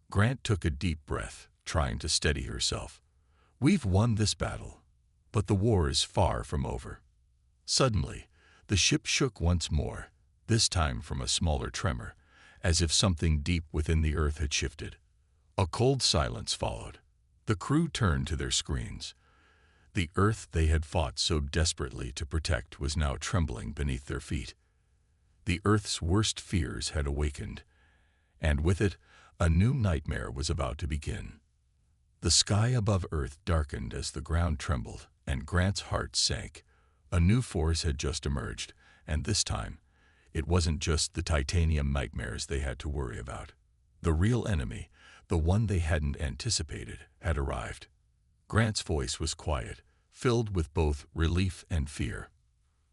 Grant took a deep breath, trying to steady herself. "We've won this battle, but the war is far from over." Suddenly, the ship shook once more, this time from a smaller tremor, as if something deep within the earth had shifted. A cold silence followed. The crew turned to their screens. The earth they had fought so desperately to protect was now trembling beneath their feet. The earth's worst fears had awakened, and with it, a new nightmare was about to begin. The sky above Earth darkened as the ground trembled, and Grant's heart sank. A new force had just emerged, and this time, it wasn't just the titanium nightmares they had to worry about. The real enemy, the one they hadn't anticipated, had arrived. Grant's voice was quiet, filled with both relief and fear.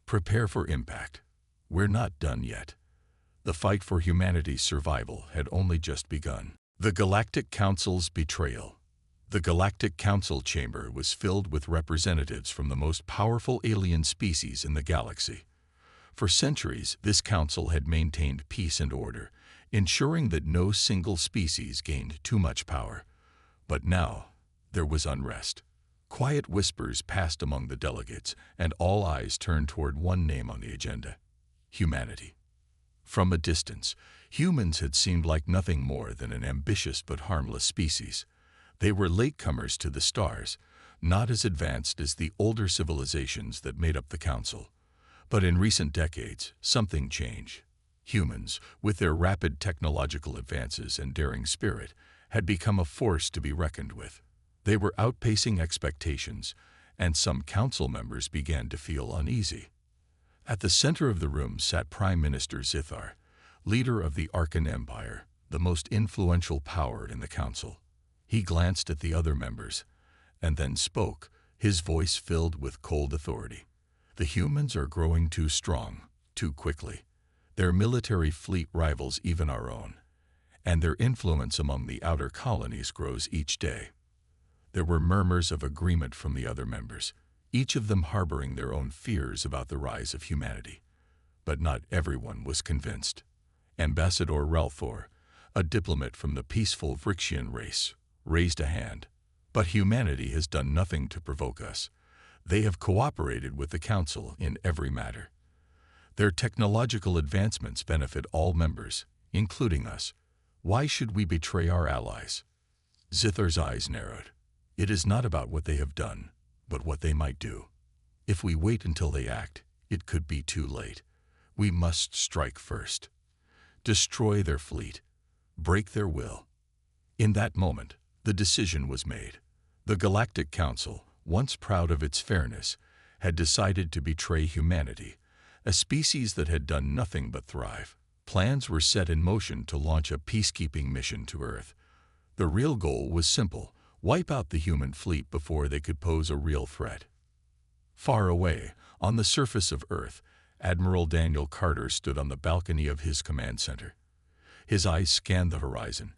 "Prepare for impact. We're not done yet." The fight for humanity's survival had only just begun. The Galactic Council's betrayal. The Galactic Council chamber was filled with representatives from the most powerful alien species in the galaxy. For centuries, this council had maintained peace and order, ensuring that no single species gained too much power. But now, there was unrest. Quiet whispers passed among the delegates, and all eyes turned toward one name on the agenda: humanity. From a distance, humans had seemed like nothing more than an ambitious but harmless species. They were latecomers to the stars, not as advanced as the older civilizations that made up the council. But in recent decades, something changed. Humans, with their rapid technological advances and daring spirit, had become a force to be reckoned with. They were outpacing expectations, and some council members began to feel uneasy. At the center of the room sat Prime Minister Zithar, leader of the Arkan Empire, the most influential power in the council. He glanced at the other members, and then spoke, his voice filled with cold authority. The humans are growing too strong, too quickly. Their military fleet rivals even our own, and their influence among the outer colonies grows each day. There were murmurs of agreement from the other members, each of them harboring their own fears about the rise of humanity. But not everyone was convinced. Ambassador Ralthor, a diplomat from the peaceful Vrixian race, raised a hand. But humanity has done nothing to provoke us. They have cooperated with the Council in every matter. Their technological advancements benefit all members, including us. Why should we betray our allies? Zithar's eyes narrowed. It is not about what they have done, but what they might do. If we wait until they act, it could be too late. We must strike first. Destroy their fleet. Break their will. In that moment, the decision was made. The Galactic Council, once proud of its fairness, had decided to betray humanity, a species that had done nothing but thrive. Plans were set in motion to launch a peacekeeping mission to Earth. The real goal was simple: wipe out the human fleet before they could pose a real threat. Far away, on the surface of Earth, Admiral Daniel Carter stood on the balcony of his command center. His eyes scanned the horizon,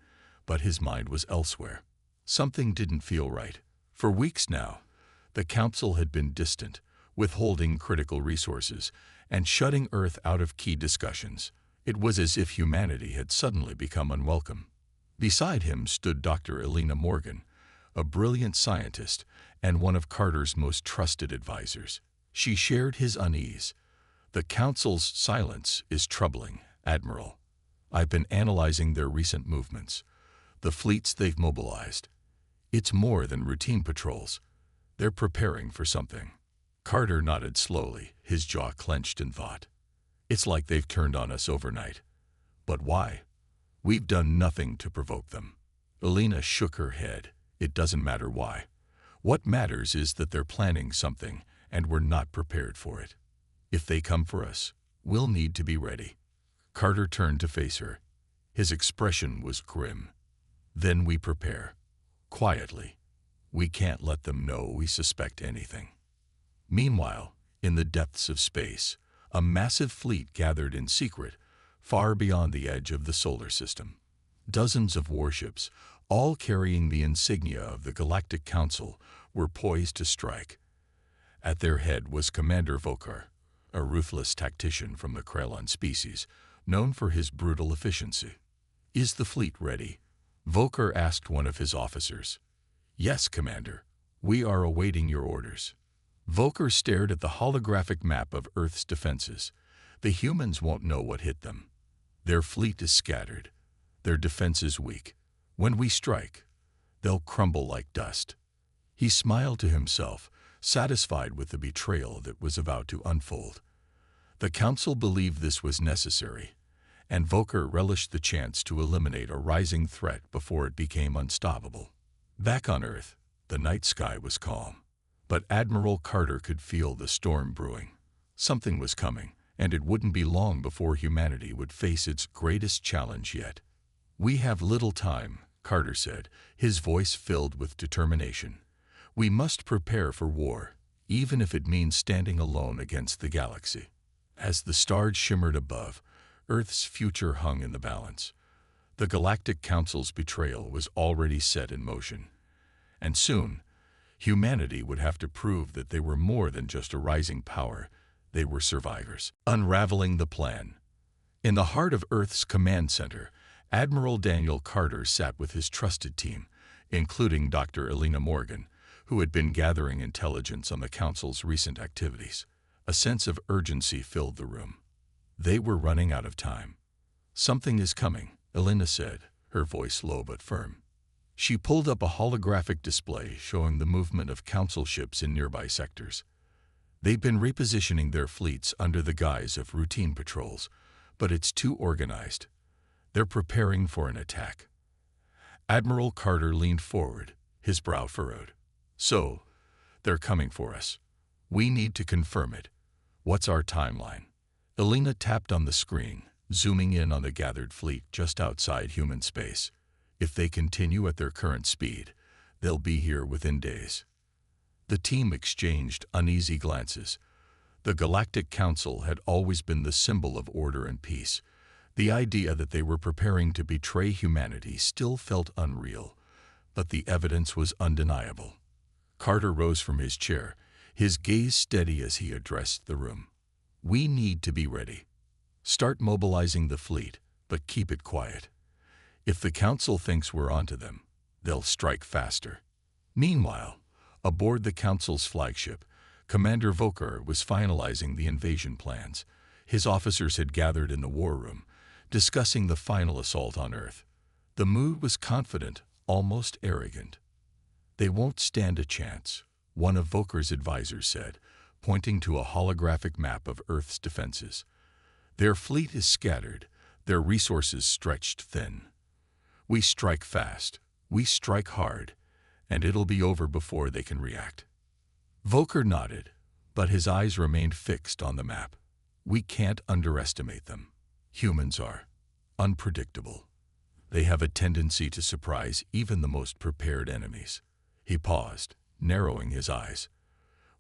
but his mind was elsewhere. Something didn't feel right. For weeks now, the Council had been distant, withholding critical resources and shutting Earth out of key discussions. It was as if humanity had suddenly become unwelcome. Beside him stood Dr. Elena Morgan, a brilliant scientist and one of Carter's most trusted advisors. She shared his unease. The Council's silence is troubling, Admiral. I've been analyzing their recent movements, the fleets they've mobilized. It's more than routine patrols. They're preparing for something. Carter nodded slowly, his jaw clenched in thought. It's like they've turned on us overnight. But why? We've done nothing to provoke them. Elena shook her head. It doesn't matter why. What matters is that they're planning something, and we're not prepared for it. If they come for us, we'll need to be ready. Carter turned to face her. His expression was grim. Then we prepare. Quietly. We can't let them know we suspect anything. Meanwhile, in the depths of space, a massive fleet gathered in secret, far beyond the edge of the solar system. Dozens of warships, all carrying the insignia of the Galactic Council, were poised to strike. At their head was Commander Vokar, a ruthless tactician from the Krellon species, known for his brutal efficiency. Is the fleet ready? Vokar asked one of his officers. Yes, Commander. We are awaiting your orders. Vokar stared at the holographic map of Earth's defenses. The humans won't know what hit them. Their fleet is scattered. Their defenses weak. When we strike, they'll crumble like dust. He smiled to himself, satisfied with the betrayal that was about to unfold. The Council believed this was necessary, and Vokar relished the chance to eliminate a rising threat before it became unstoppable. Back on Earth, the night sky was calm, but Admiral Carter could feel the storm brewing. Something was coming, and it wouldn't be long before humanity would face its greatest challenge yet. We have little time, Carter said, his voice filled with determination. We must prepare for war, even if it means standing alone against the galaxy. As the stars shimmered above, Earth's future hung in the balance. The Galactic Council's betrayal was already set in motion. And soon, humanity would have to prove that they were more than just a rising power. They were survivors. Unraveling the plan. In the heart of Earth's command center, Admiral Daniel Carter sat with his trusted team, including Dr. Elena Morgan, who had been gathering intelligence on the Council's recent activities. A sense of urgency filled the room. They were running out of time. Something is coming, Elena said, her voice low but firm. She pulled up a holographic display showing the movement of Council ships in nearby sectors. They've been repositioning their fleets under the guise of routine patrols, but it's too organized. They're preparing for an attack. Admiral Carter leaned forward, his brow furrowed. So, they're coming for us. We need to confirm it. What's our timeline? Elena tapped on the screen, zooming in on the gathered fleet just outside human space. If they continue at their current speed, they'll be here within days. The team exchanged uneasy glances. The Galactic Council had always been the symbol of order and peace. The idea that they were preparing to betray humanity still felt unreal, but the evidence was undeniable. Carter rose from his chair, his gaze steady as he addressed the room. We need to be ready. Start mobilizing the fleet, but keep it quiet. If the Council thinks we're onto them, they'll strike faster. Meanwhile, aboard the Council's flagship, Commander Volker was finalizing the invasion plans. His officers had gathered in the war room, discussing the final assault on Earth. The mood was confident, almost arrogant. They won't stand a chance, one of Volker's advisors said, pointing to a holographic map of Earth's defenses. Their fleet is scattered, their resources stretched thin. We strike fast, we strike hard, and it'll be over before they can react. Volker nodded, but his eyes remained fixed on the map. We can't underestimate them. Humans are unpredictable. They have a tendency to surprise even the most prepared enemies. He paused, narrowing his eyes.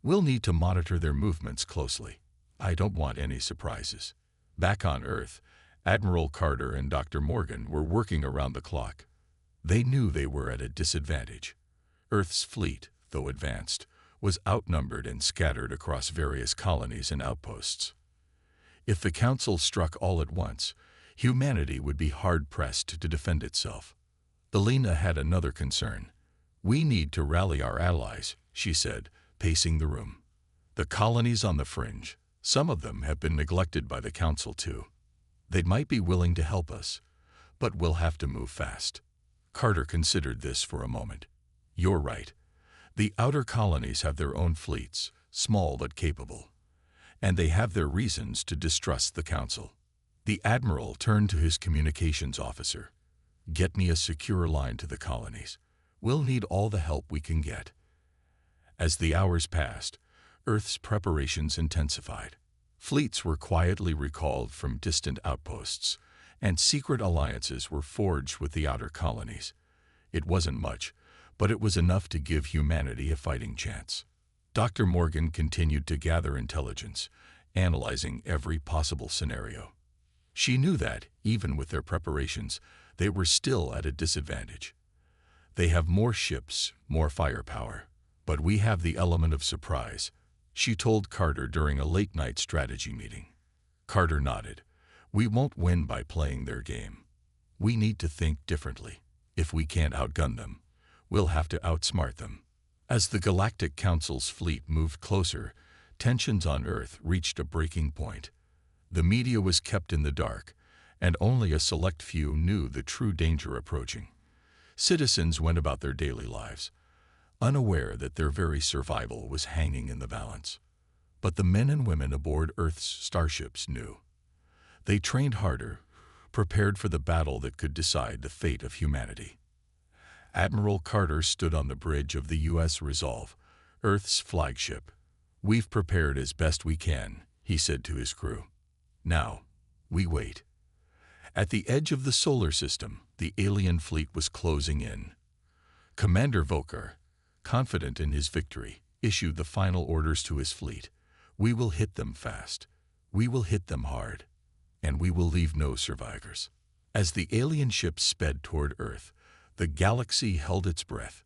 We'll need to monitor their movements closely. I don't want any surprises. Back on Earth, Admiral Carter and Dr. Morgan were working around the clock. They knew they were at a disadvantage. Earth's fleet, though advanced, was outnumbered and scattered across various colonies and outposts. If the Council struck all at once, humanity would be hard-pressed to defend itself. Elena had another concern. We need to rally our allies, she said, pacing the room. The colonies on the fringe, some of them have been neglected by the Council too. They might be willing to help us, but we'll have to move fast. Carter considered this for a moment. You're right. The outer colonies have their own fleets, small but capable, and they have their reasons to distrust the Council. The Admiral turned to his communications officer. Get me a secure line to the colonies. We'll need all the help we can get. As the hours passed, Earth's preparations intensified. Fleets were quietly recalled from distant outposts, and secret alliances were forged with the outer colonies. It wasn't much, but it was enough to give humanity a fighting chance. Dr. Morgan continued to gather intelligence, analyzing every possible scenario. She knew that, even with their preparations, they were still at a disadvantage. They have more ships, more firepower, but we have the element of surprise, she told Carter during a late-night strategy meeting. Carter nodded. We won't win by playing their game. We need to think differently. If we can't outgun them, we'll have to outsmart them. As the Galactic Council's fleet moved closer, tensions on Earth reached a breaking point. The media was kept in the dark, and only a select few knew the true danger approaching. Citizens went about their daily lives, unaware that their very survival was hanging in the balance. But the men and women aboard Earth's starships knew. They trained harder, prepared for the battle that could decide the fate of humanity. Admiral Carter stood on the bridge of the U.S. Resolve, Earth's flagship. We've prepared as best we can, he said to his crew. Now, we wait. At the edge of the solar system, the alien fleet was closing in. Commander Volker, confident in his victory, issued the final orders to his fleet. We will hit them fast. We will hit them hard. And we will leave no survivors. As the alien ship sped toward Earth, the galaxy held its breath.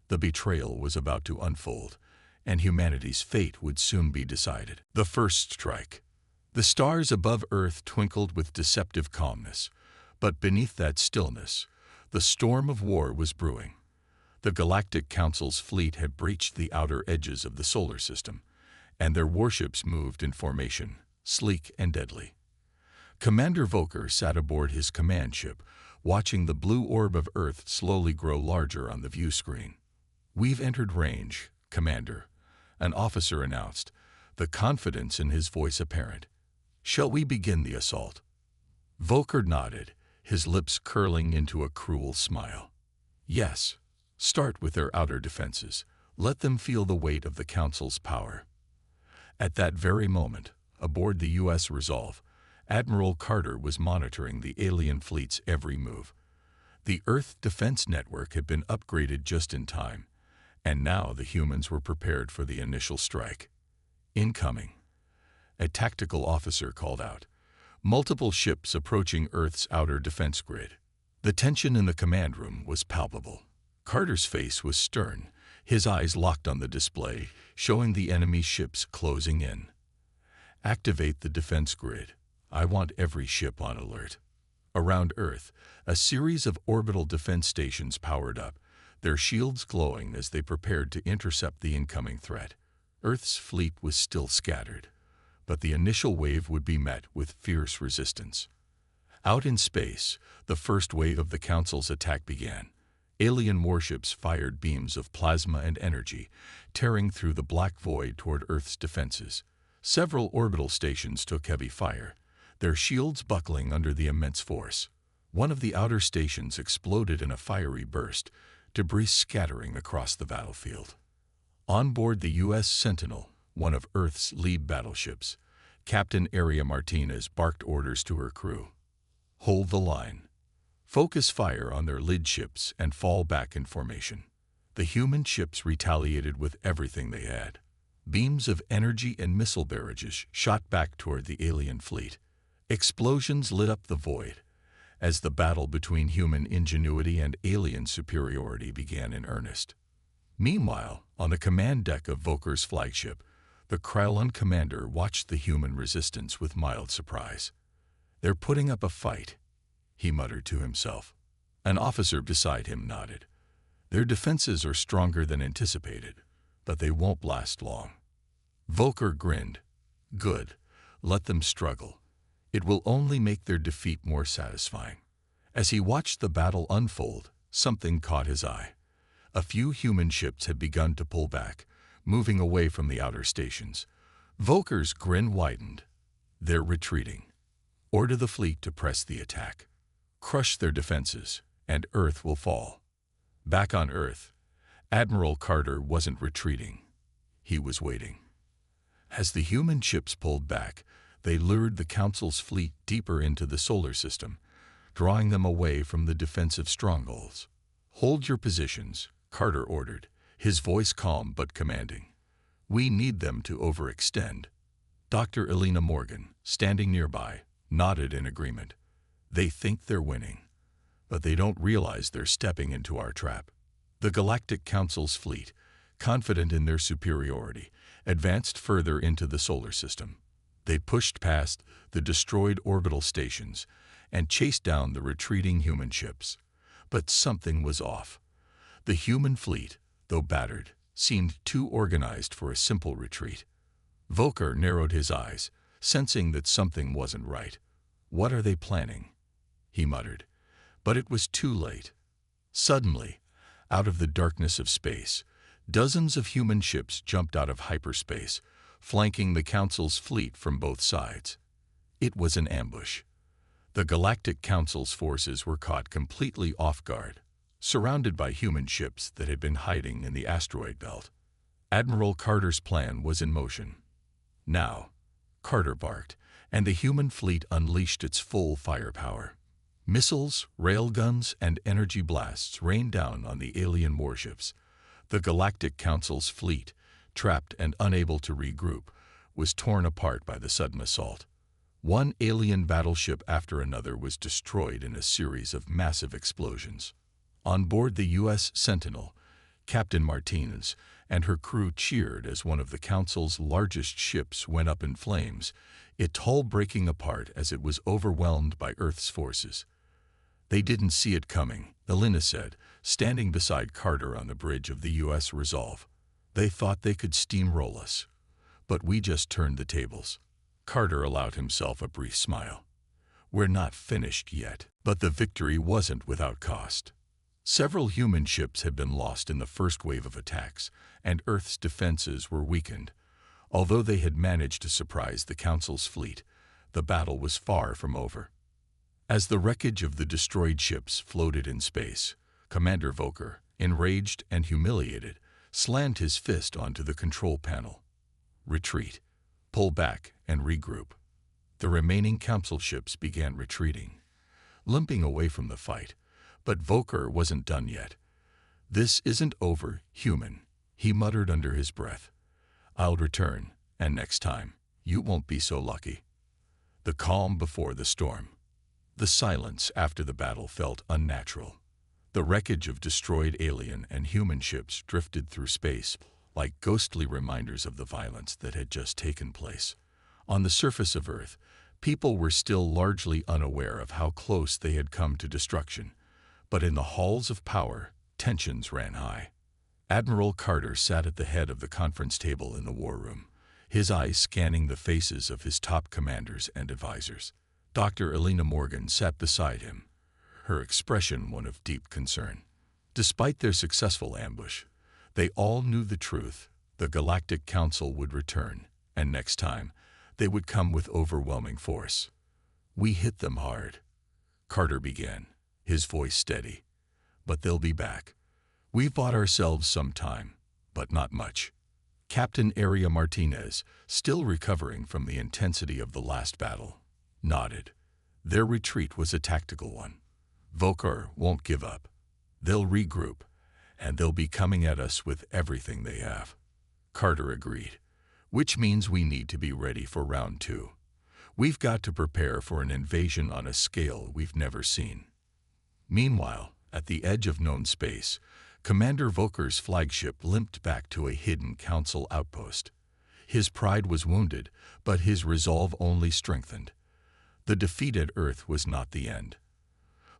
The betrayal was about to unfold, and humanity's fate would soon be decided. The first strike. The stars above Earth twinkled with deceptive calmness, but beneath that stillness, the storm of war was brewing. The Galactic Council's fleet had breached the outer edges of the solar system, and their warships moved in formation, sleek and deadly. Commander Volker sat aboard his command ship, watching the blue orb of Earth slowly grow larger on the view screen. We've entered range, Commander, an officer announced, the confidence in his voice apparent. Shall we begin the assault? Volker nodded, his lips curling into a cruel smile. Yes, start with their outer defenses. Let them feel the weight of the Council's power. At that very moment, aboard the U.S. Resolve, Admiral Carter was monitoring the alien fleet's every move. The Earth Defense Network had been upgraded just in time, and now the humans were prepared for the initial strike. Incoming. A tactical officer called out. Multiple ships approaching Earth's outer defense grid. The tension in the command room was palpable. Carter's face was stern, his eyes locked on the display, showing the enemy ships closing in. Activate the defense grid. I want every ship on alert. Around Earth, a series of orbital defense stations powered up, their shields glowing as they prepared to intercept the incoming threat. Earth's fleet was still scattered, but the initial wave would be met with fierce resistance. Out in space, the first wave of the Council's attack began. Alien warships fired beams of plasma and energy, tearing through the black void toward Earth's defenses. Several orbital stations took heavy fire, their shields buckling under the immense force. One of the outer stations exploded in a fiery burst, debris scattering across the battlefield. On board the U.S. Sentinel, one of Earth's lead battleships, Captain Aria Martinez barked orders to her crew. Hold the line. Focus fire on their lead ships and fall back in formation. The human ships retaliated with everything they had. Beams of energy and missile barrages shot back toward the alien fleet. Explosions lit up the void as the battle between human ingenuity and alien superiority began in earnest. Meanwhile, on the command deck of Volker's flagship, the Krylon commander watched the human resistance with mild surprise. They're putting up a fight, he muttered to himself. An officer beside him nodded. Their defenses are stronger than anticipated, but they won't last long. Volker grinned. Good, let them struggle. It will only make their defeat more satisfying. As he watched the battle unfold, something caught his eye. A few human ships had begun to pull back, moving away from the outer stations. Volker's grin widened. They're retreating. Order the fleet to press the attack. Crush their defenses, and Earth will fall. Back on Earth, Admiral Carter wasn't retreating. He was waiting. As the human ships pulled back, they lured the Council's fleet deeper into the solar system, drawing them away from the defensive strongholds. Hold your positions, Carter ordered, his voice calm but commanding. We need them to overextend. Dr. Elena Morgan, standing nearby, nodded in agreement. They think they're winning, but they don't realize they're stepping into our trap. The Galactic Council's fleet, confident in their superiority, advanced further into the solar system. They pushed past the destroyed orbital stations and chased down the retreating human ships. But something was off. The human fleet, though battered, seemed too organized for a simple retreat. Volker narrowed his eyes, sensing that something wasn't right. What are they planning? He muttered. But it was too late. Suddenly, out of the darkness of space, dozens of human ships jumped out of hyperspace, flanking the Council's fleet from both sides. It was an ambush. The Galactic Council's forces were caught completely off guard, surrounded by human ships that had been hiding in the asteroid belt. Admiral Carter's plan was in motion. Now, Carter barked, and the human fleet unleashed its full firepower. Missiles, railguns, and energy blasts rained down on the alien warships. The Galactic Council's fleet, trapped and unable to regroup, was torn apart by the sudden assault. One alien battleship after another was destroyed in a series of massive explosions. On board the U.S. Sentinel, Captain Martinez and her crew cheered as one of the Council's largest ships went up in flames, its hull breaking apart as it was overwhelmed by Earth's forces. They didn't see it coming, Elena said, standing beside Carter on the bridge of the U.S. Resolve. They thought they could steamroll us, but we just turned the tables. Carter allowed himself a brief smile. We're not finished yet, but the victory wasn't without cost. Several human ships had been lost in the first wave of attacks, and Earth's defenses were weakened. Although they had managed to surprise the Council's fleet, the battle was far from over. As the wreckage of the destroyed ships floated in space, Commander Volker, enraged and humiliated, slammed his fist onto the control panel. Retreat. Pull back and regroup. The remaining council ships began retreating, limping away from the fight. But Volker wasn't done yet. "This isn't over, human," he muttered under his breath. "I'll return, and next time, you won't be so lucky." The calm before the storm. The silence after the battle felt unnatural. The wreckage of destroyed alien and human ships drifted through space like ghostly reminders of the violence that had just taken place. On the surface of Earth, people were still largely unaware of how close they had come to destruction. But in the halls of power, tensions ran high. Admiral Carter sat at the head of the conference table in the war room, his eyes scanning the faces of his top commanders and advisors. Dr. Elena Morgan sat beside him, her expression one of deep concern. Despite their successful ambush, they all knew the truth. The Galactic Council would return, and next time, they would come with overwhelming force. "We hit them hard," Carter began, his voice steady. "But they'll be back. We've bought ourselves some time, but not much." Captain Aria Martinez, still recovering from the intensity of the last battle, nodded. Their retreat was a tactical one. Volker won't give up. They'll regroup, and they'll be coming at us with everything they have. Carter agreed, which means we need to be ready for round 2. We've got to prepare for an invasion on a scale we've never seen. Meanwhile, at the edge of known space, Commander Volker's flagship limped back to a hidden council outpost. His pride was wounded, but his resolve only strengthened. The defeat at Earth was not the end.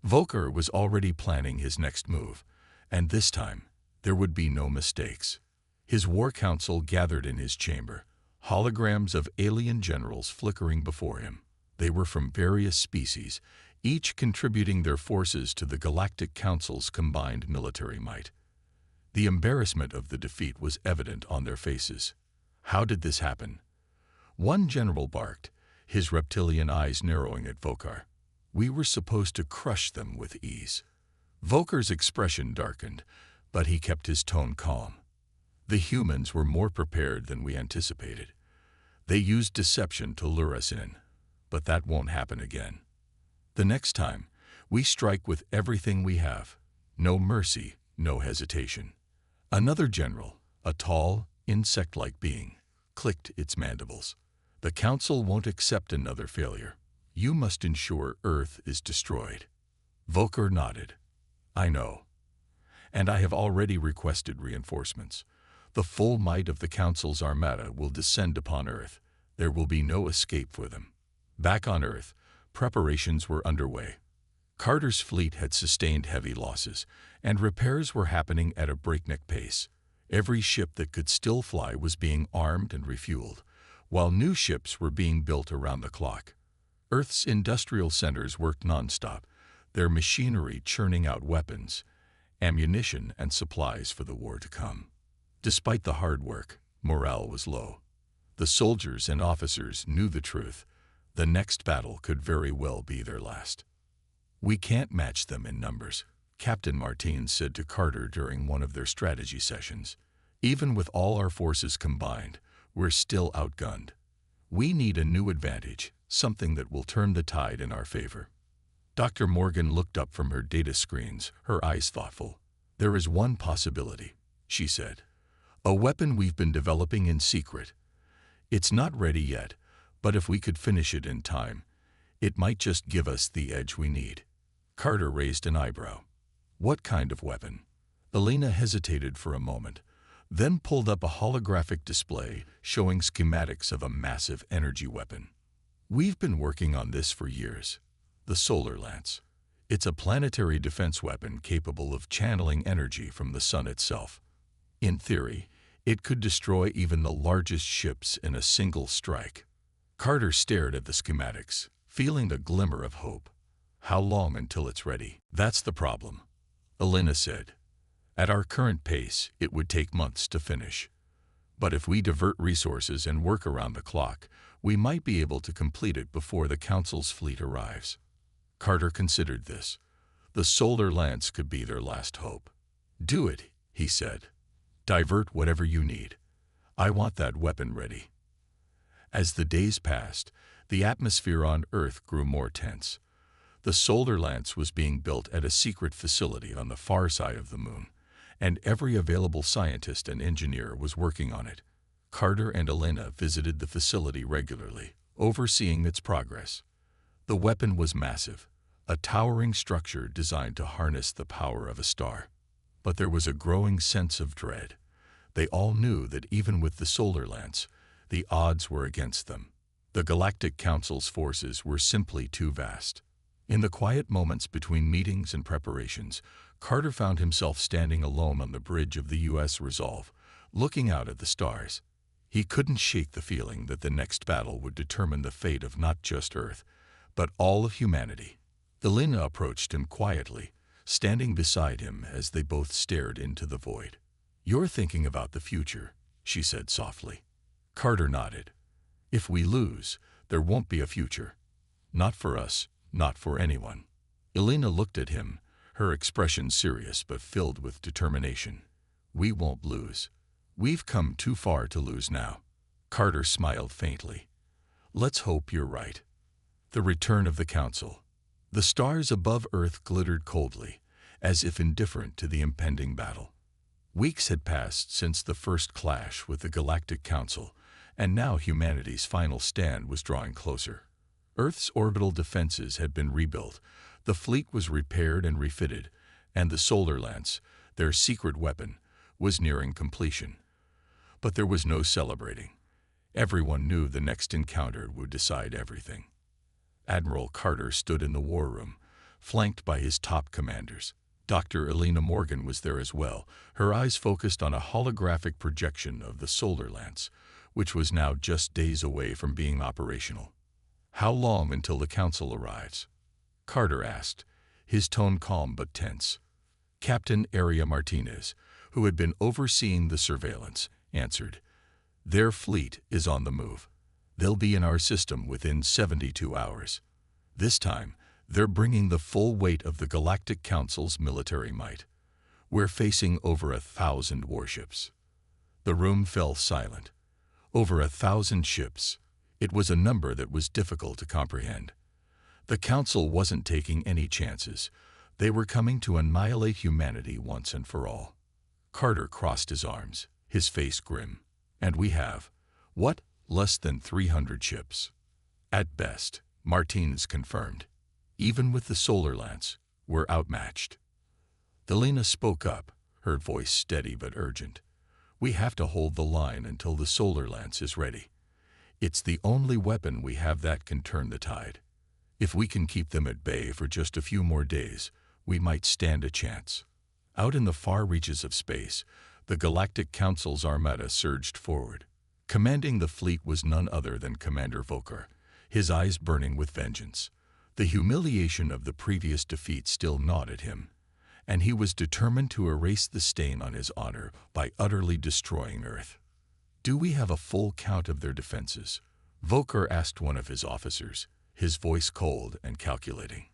Volker was already planning his next move, and this time, there would be no mistakes. His war council gathered in his chamber, holograms of alien generals flickering before him. They were from various species, each contributing their forces to the Galactic Council's combined military might. The embarrassment of the defeat was evident on their faces. How did this happen? One general barked, his reptilian eyes narrowing at Volker. "We were supposed to crush them with ease." Volker's expression darkened, but he kept his tone calm. "The humans were more prepared than we anticipated. They used deception to lure us in, but that won't happen again. The next time, we strike with everything we have. No mercy, no hesitation." Another general, a tall, insect-like being, clicked its mandibles. "The Council won't accept another failure. You must ensure Earth is destroyed." Volker nodded. "I know. And I have already requested reinforcements. The full might of the Council's armada will descend upon Earth. There will be no escape for them." Back on Earth, preparations were underway. Carter's fleet had sustained heavy losses, and repairs were happening at a breakneck pace. Every ship that could still fly was being armed and refueled, while new ships were being built around the clock. Earth's industrial centers worked nonstop, their machinery churning out weapons, ammunition, and supplies for the war to come. Despite the hard work, morale was low. The soldiers and officers knew the truth. The next battle could very well be their last. "We can't match them in numbers," Captain Martin said to Carter during one of their strategy sessions. "Even with all our forces combined, we're still outgunned. We need a new advantage, something that will turn the tide in our favor." Dr. Morgan looked up from her data screens, her eyes thoughtful. "There is one possibility," she said. "A weapon we've been developing in secret. It's not ready yet, but if we could finish it in time, it might just give us the edge we need." Carter raised an eyebrow. "What kind of weapon?" Elena hesitated for a moment, then pulled up a holographic display showing schematics of a massive energy weapon. "We've been working on this for years. The Solar Lance. It's a planetary defense weapon capable of channeling energy from the sun itself. In theory, it could destroy even the largest ships in a single strike." Carter stared at the schematics, feeling a glimmer of hope. "How long until it's ready?" "That's the problem," Elena said. "At our current pace, it would take months to finish. But if we divert resources and work around the clock, we might be able to complete it before the Council's fleet arrives." Carter considered this. The solar lance could be their last hope. "Do it," he said. "Divert whatever you need. I want that weapon ready." As the days passed, the atmosphere on Earth grew more tense. The solar lance was being built at a secret facility on the far side of the moon, and every available scientist and engineer was working on it. Carter and Elena visited the facility regularly, overseeing its progress. The weapon was massive, a towering structure designed to harness the power of a star. But there was a growing sense of dread. They all knew that even with the solar lance, the odds were against them. The Galactic Council's forces were simply too vast. In the quiet moments between meetings and preparations, Carter found himself standing alone on the bridge of the U.S. Resolve, looking out at the stars. He couldn't shake the feeling that the next battle would determine the fate of not just Earth, but all of humanity. Elena approached him quietly, standing beside him as they both stared into the void. "You're thinking about the future," she said softly. Carter nodded. "If we lose, there won't be a future. Not for us, not for anyone." Elena looked at him, her expression serious but filled with determination. "We won't lose. We've come too far to lose now." Carter smiled faintly. "Let's hope you're right." The return of the Council. The stars above Earth glittered coldly, as if indifferent to the impending battle. Weeks had passed since the first clash with the Galactic Council, and now humanity's final stand was drawing closer. Earth's orbital defenses had been rebuilt, the fleet was repaired and refitted, and the solar lance, their secret weapon, was nearing completion. But there was no celebrating. Everyone knew the next encounter would decide everything. Admiral Carter stood in the war room, flanked by his top commanders. Dr. Elena Morgan was there as well, her eyes focused on a holographic projection of the solar lance, which was now just days away from being operational. "How long until the Council arrives?" Carter asked, his tone calm but tense. Captain Aria Martinez, who had been overseeing the surveillance, answered, "Their fleet is on the move. They'll be in our system within 72 hours. This time, they're bringing the full weight of the Galactic Council's military might. We're facing over 1,000 warships." The room fell silent. Over 1,000 ships. It was a number that was difficult to comprehend. The Council wasn't taking any chances. They were coming to annihilate humanity once and for all. Carter crossed his arms, his face grim. "And we have, what, less than 300 ships?" "At best," Martinez confirmed. "Even with the solar lance, we're outmatched." Elena spoke up, her voice steady but urgent. "We have to hold the line until the solar lance is ready. It's the only weapon we have that can turn the tide. If we can keep them at bay for just a few more days, we might stand a chance." Out in the far reaches of space, the Galactic Council's armada surged forward. Commanding the fleet was none other than Commander Volker, his eyes burning with vengeance. The humiliation of the previous defeat still gnawed at him, and he was determined to erase the stain on his honor by utterly destroying Earth. "Do we have a full count of their defenses?" Volker asked one of his officers, his voice cold and calculating.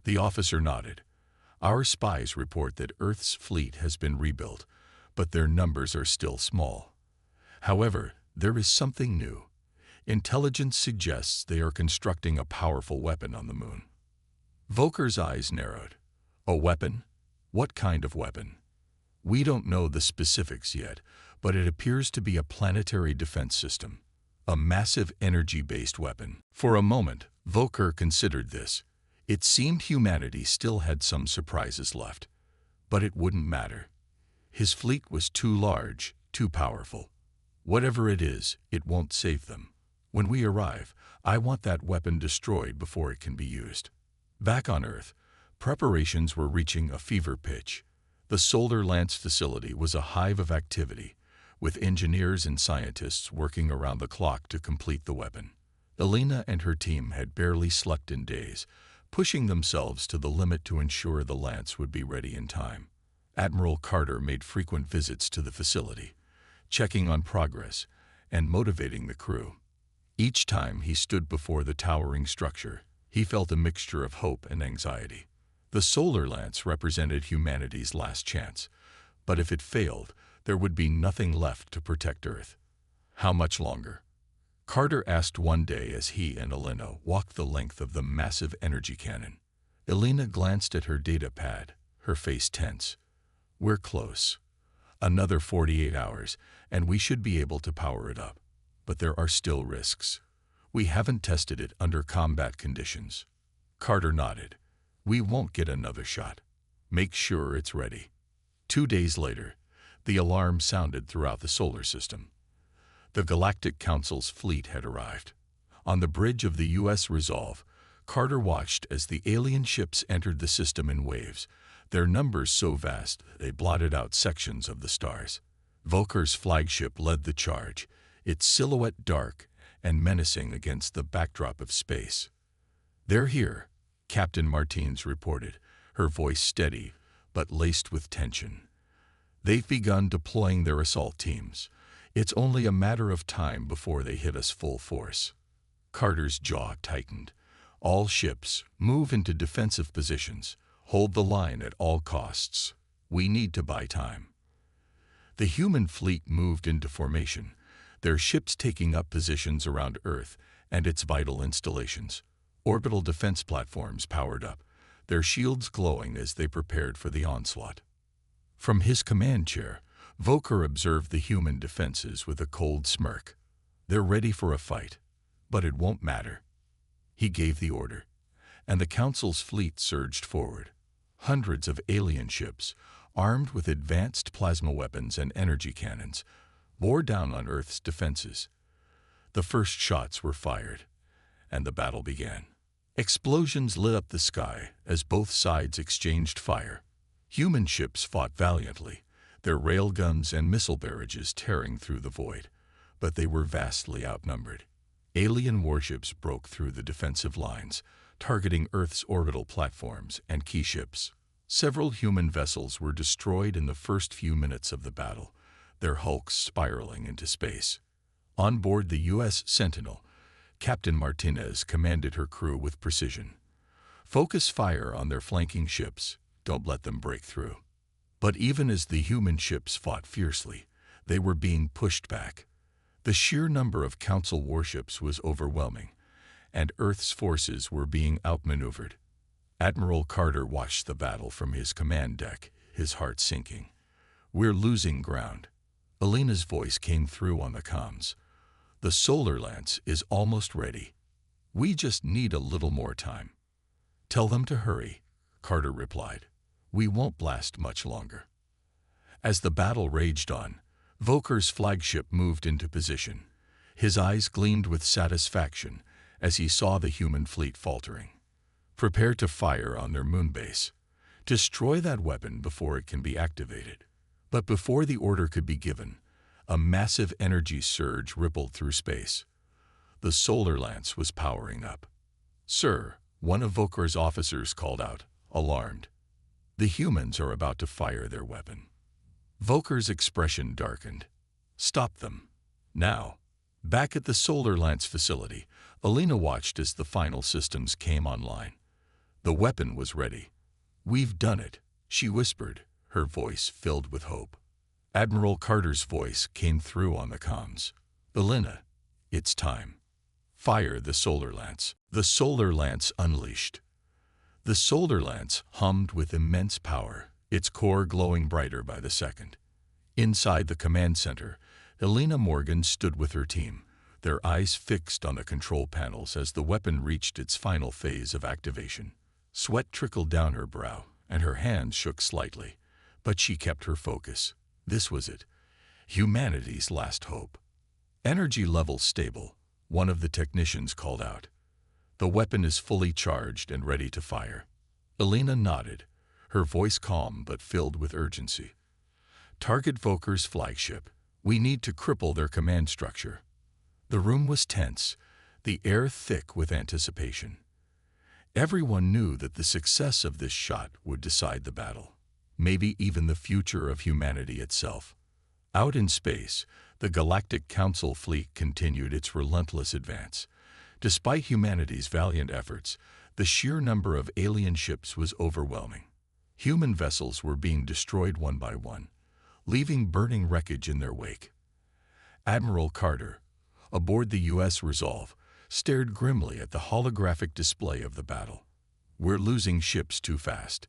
The officer nodded. "Our spies report that Earth's fleet has been rebuilt, but their numbers are still small. However, there is something new. Intelligence suggests they are constructing a powerful weapon on the moon." Volker's eyes narrowed. "A weapon? What kind of weapon?" "We don't know the specifics yet, but it appears to be a planetary defense system. A massive energy-based weapon." For a moment, Volker considered this. It seemed humanity still had some surprises left. But it wouldn't matter. His fleet was too large, too powerful. "Whatever it is, it won't save them. When we arrive, I want that weapon destroyed before it can be used." Back on Earth, preparations were reaching a fever pitch. The Solar Lance facility was a hive of activity, with engineers and scientists working around the clock to complete the weapon. Elena and her team had barely slept in days, pushing themselves to the limit to ensure the lance would be ready in time. Admiral Carter made frequent visits to the facility, checking on progress and motivating the crew. Each time he stood before the towering structure, He felt a mixture of hope and anxiety. The solar lance represented humanity's last chance, but if it failed, there would be nothing left to protect Earth. How much longer? Carter asked one day as he and Elena walked the length of the massive energy cannon. Elena glanced at her data pad, her face tense. We're close. Another 48 hours, and we should be able to power it up. But there are still risks. We haven't tested it under combat conditions. Carter nodded. We won't get another shot. Make sure it's ready. 2 days later, the alarm sounded throughout the solar system. The Galactic Council's fleet had arrived. On the bridge of the U.S. Resolve, Carter watched as the alien ships entered the system in waves, their numbers so vast they blotted out sections of the stars. Volker's flagship led the charge, its silhouette dark and menacing against the backdrop of space. They're here, Captain Martins reported, her voice steady but laced with tension. They've begun deploying their assault teams. It's only a matter of time before they hit us full force. Carter's jaw tightened. All ships, move into defensive positions. Hold the line at all costs. We need to buy time. The human fleet moved into formation, their ships taking up positions around Earth and its vital installations. Orbital defense platforms powered up, their shields glowing as they prepared for the onslaught. From his command chair, Volker observed the human defenses with a cold smirk. They're ready for a fight, but it won't matter. He gave the order, and the Council's fleet surged forward. Hundreds of alien ships, armed with advanced plasma weapons and energy cannons, bore down on Earth's defenses. The first shots were fired, and the battle began. Explosions lit up the sky as both sides exchanged fire. Human ships fought valiantly, their railguns and missile barrages tearing through the void, but they were vastly outnumbered. Alien warships broke through the defensive lines, targeting Earth's orbital platforms and key ships. Several human vessels were destroyed in the first few minutes of the battle, their hulks spiraling into space. On board the U.S. Sentinel, Captain Martinez commanded her crew with precision. Focus fire on their flanking ships. Don't let them break through. But even as the human ships fought fiercely, they were being pushed back. The sheer number of Council warships was overwhelming, and Earth's forces were being outmaneuvered. Admiral Carter watched the battle from his command deck, his heart sinking. We're losing ground. Elena's voice came through on the comms. The solar lance is almost ready. We just need a little more time. Tell them to hurry, Carter replied. We won't last much longer. As the battle raged on, Volker's flagship moved into position. His eyes gleamed with satisfaction as he saw the human fleet faltering. Prepare to fire on their moonbase. Destroy that weapon before it can be activated. But before the order could be given, a massive energy surge rippled through space. The solar lance was powering up. Sir, one of Volker's officers called out, alarmed. The humans are about to fire their weapon. Volker's expression darkened. Stop them. Now. Back at the solar lance facility, Elena watched as the final systems came online. The weapon was ready. We've done it, she whispered, her voice filled with hope. Admiral Carter's voice came through on the comms. Elena, it's time. Fire the solar lance. The solar lance unleashed. The solar lance hummed with immense power, its core glowing brighter by the second. Inside the command center, Elena Morgan stood with her team, their eyes fixed on the control panels as the weapon reached its final phase of activation. Sweat trickled down her brow, and her hands shook slightly, but she kept her focus. This was it, humanity's last hope. Energy level stable, one of the technicians called out. The weapon is fully charged and ready to fire. Elena nodded, her voice calm but filled with urgency. Target Volker's flagship. We need to cripple their command structure. The room was tense, the air thick with anticipation. Everyone knew that the success of this shot would decide the battle, maybe even the future of humanity itself. Out in space, the Galactic Council fleet continued its relentless advance. Despite humanity's valiant efforts, The sheer number of alien ships was overwhelming. Human vessels were being destroyed one by one, leaving burning wreckage in their wake. Admiral Carter, aboard the U.S. Resolve, stared grimly at the holographic display of the battle. "We're losing ships too fast,"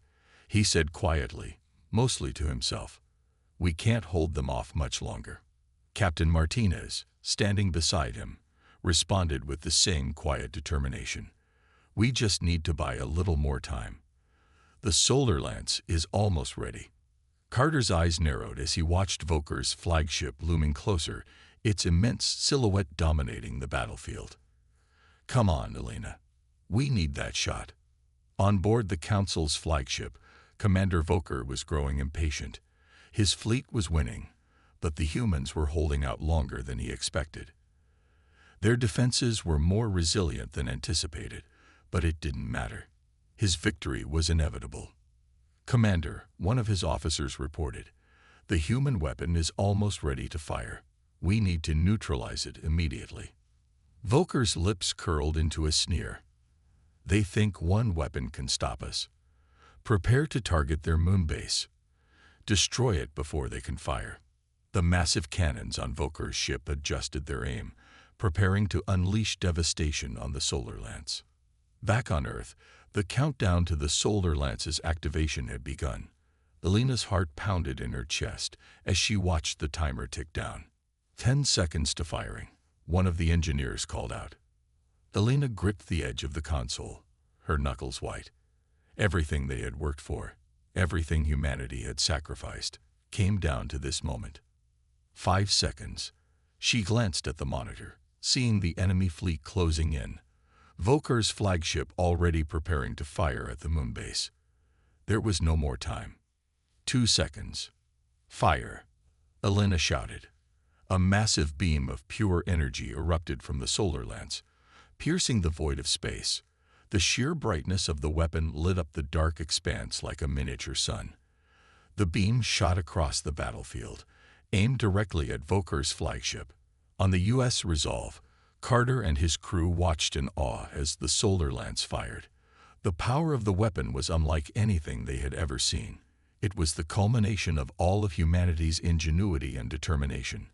he said quietly, mostly to himself. "We can't hold them off much longer." Captain Martinez, standing beside him, responded with the same quiet determination. "We just need to buy a little more time. The solar lance is almost ready." Carter's eyes narrowed as he watched Voker's flagship looming closer, its immense silhouette dominating the battlefield. "Come on, Elena. We need that shot." On board the Council's flagship, Commander Voker was growing impatient. His fleet was winning, but the humans were holding out longer than he expected. Their defenses were more resilient than anticipated, but it didn't matter. His victory was inevitable. "Commander," one of his officers reported, "the human weapon is almost ready to fire. We need to neutralize it immediately." Voker's lips curled into a sneer. "They think one weapon can stop us. Prepare to target their moon base. Destroy it before they can fire." The massive cannons on Voker's ship adjusted their aim, preparing to unleash devastation on the solar lance. Back on Earth, the countdown to the solar lance's activation had begun. Elena's heart pounded in her chest as she watched the timer tick down. 10 seconds to firing, one of the engineers called out. Elena gripped the edge of the console, her knuckles white. Everything they had worked for, everything humanity had sacrificed, came down to this moment. 5 seconds. She glanced at the monitor, seeing the enemy fleet closing in. Voker's flagship already preparing to fire at the moon base. There was no more time. 2 seconds. "Fire!" Elena shouted. A massive beam of pure energy erupted from the solar lance, piercing the void of space. The sheer brightness of the weapon lit up the dark expanse like a miniature sun. The beam shot across the battlefield, aimed directly at Voker's flagship. On the U.S. Resolve, Carter and his crew watched in awe as the solar lance fired. The power of the weapon was unlike anything they had ever seen. It was the culmination of all of humanity's ingenuity and determination,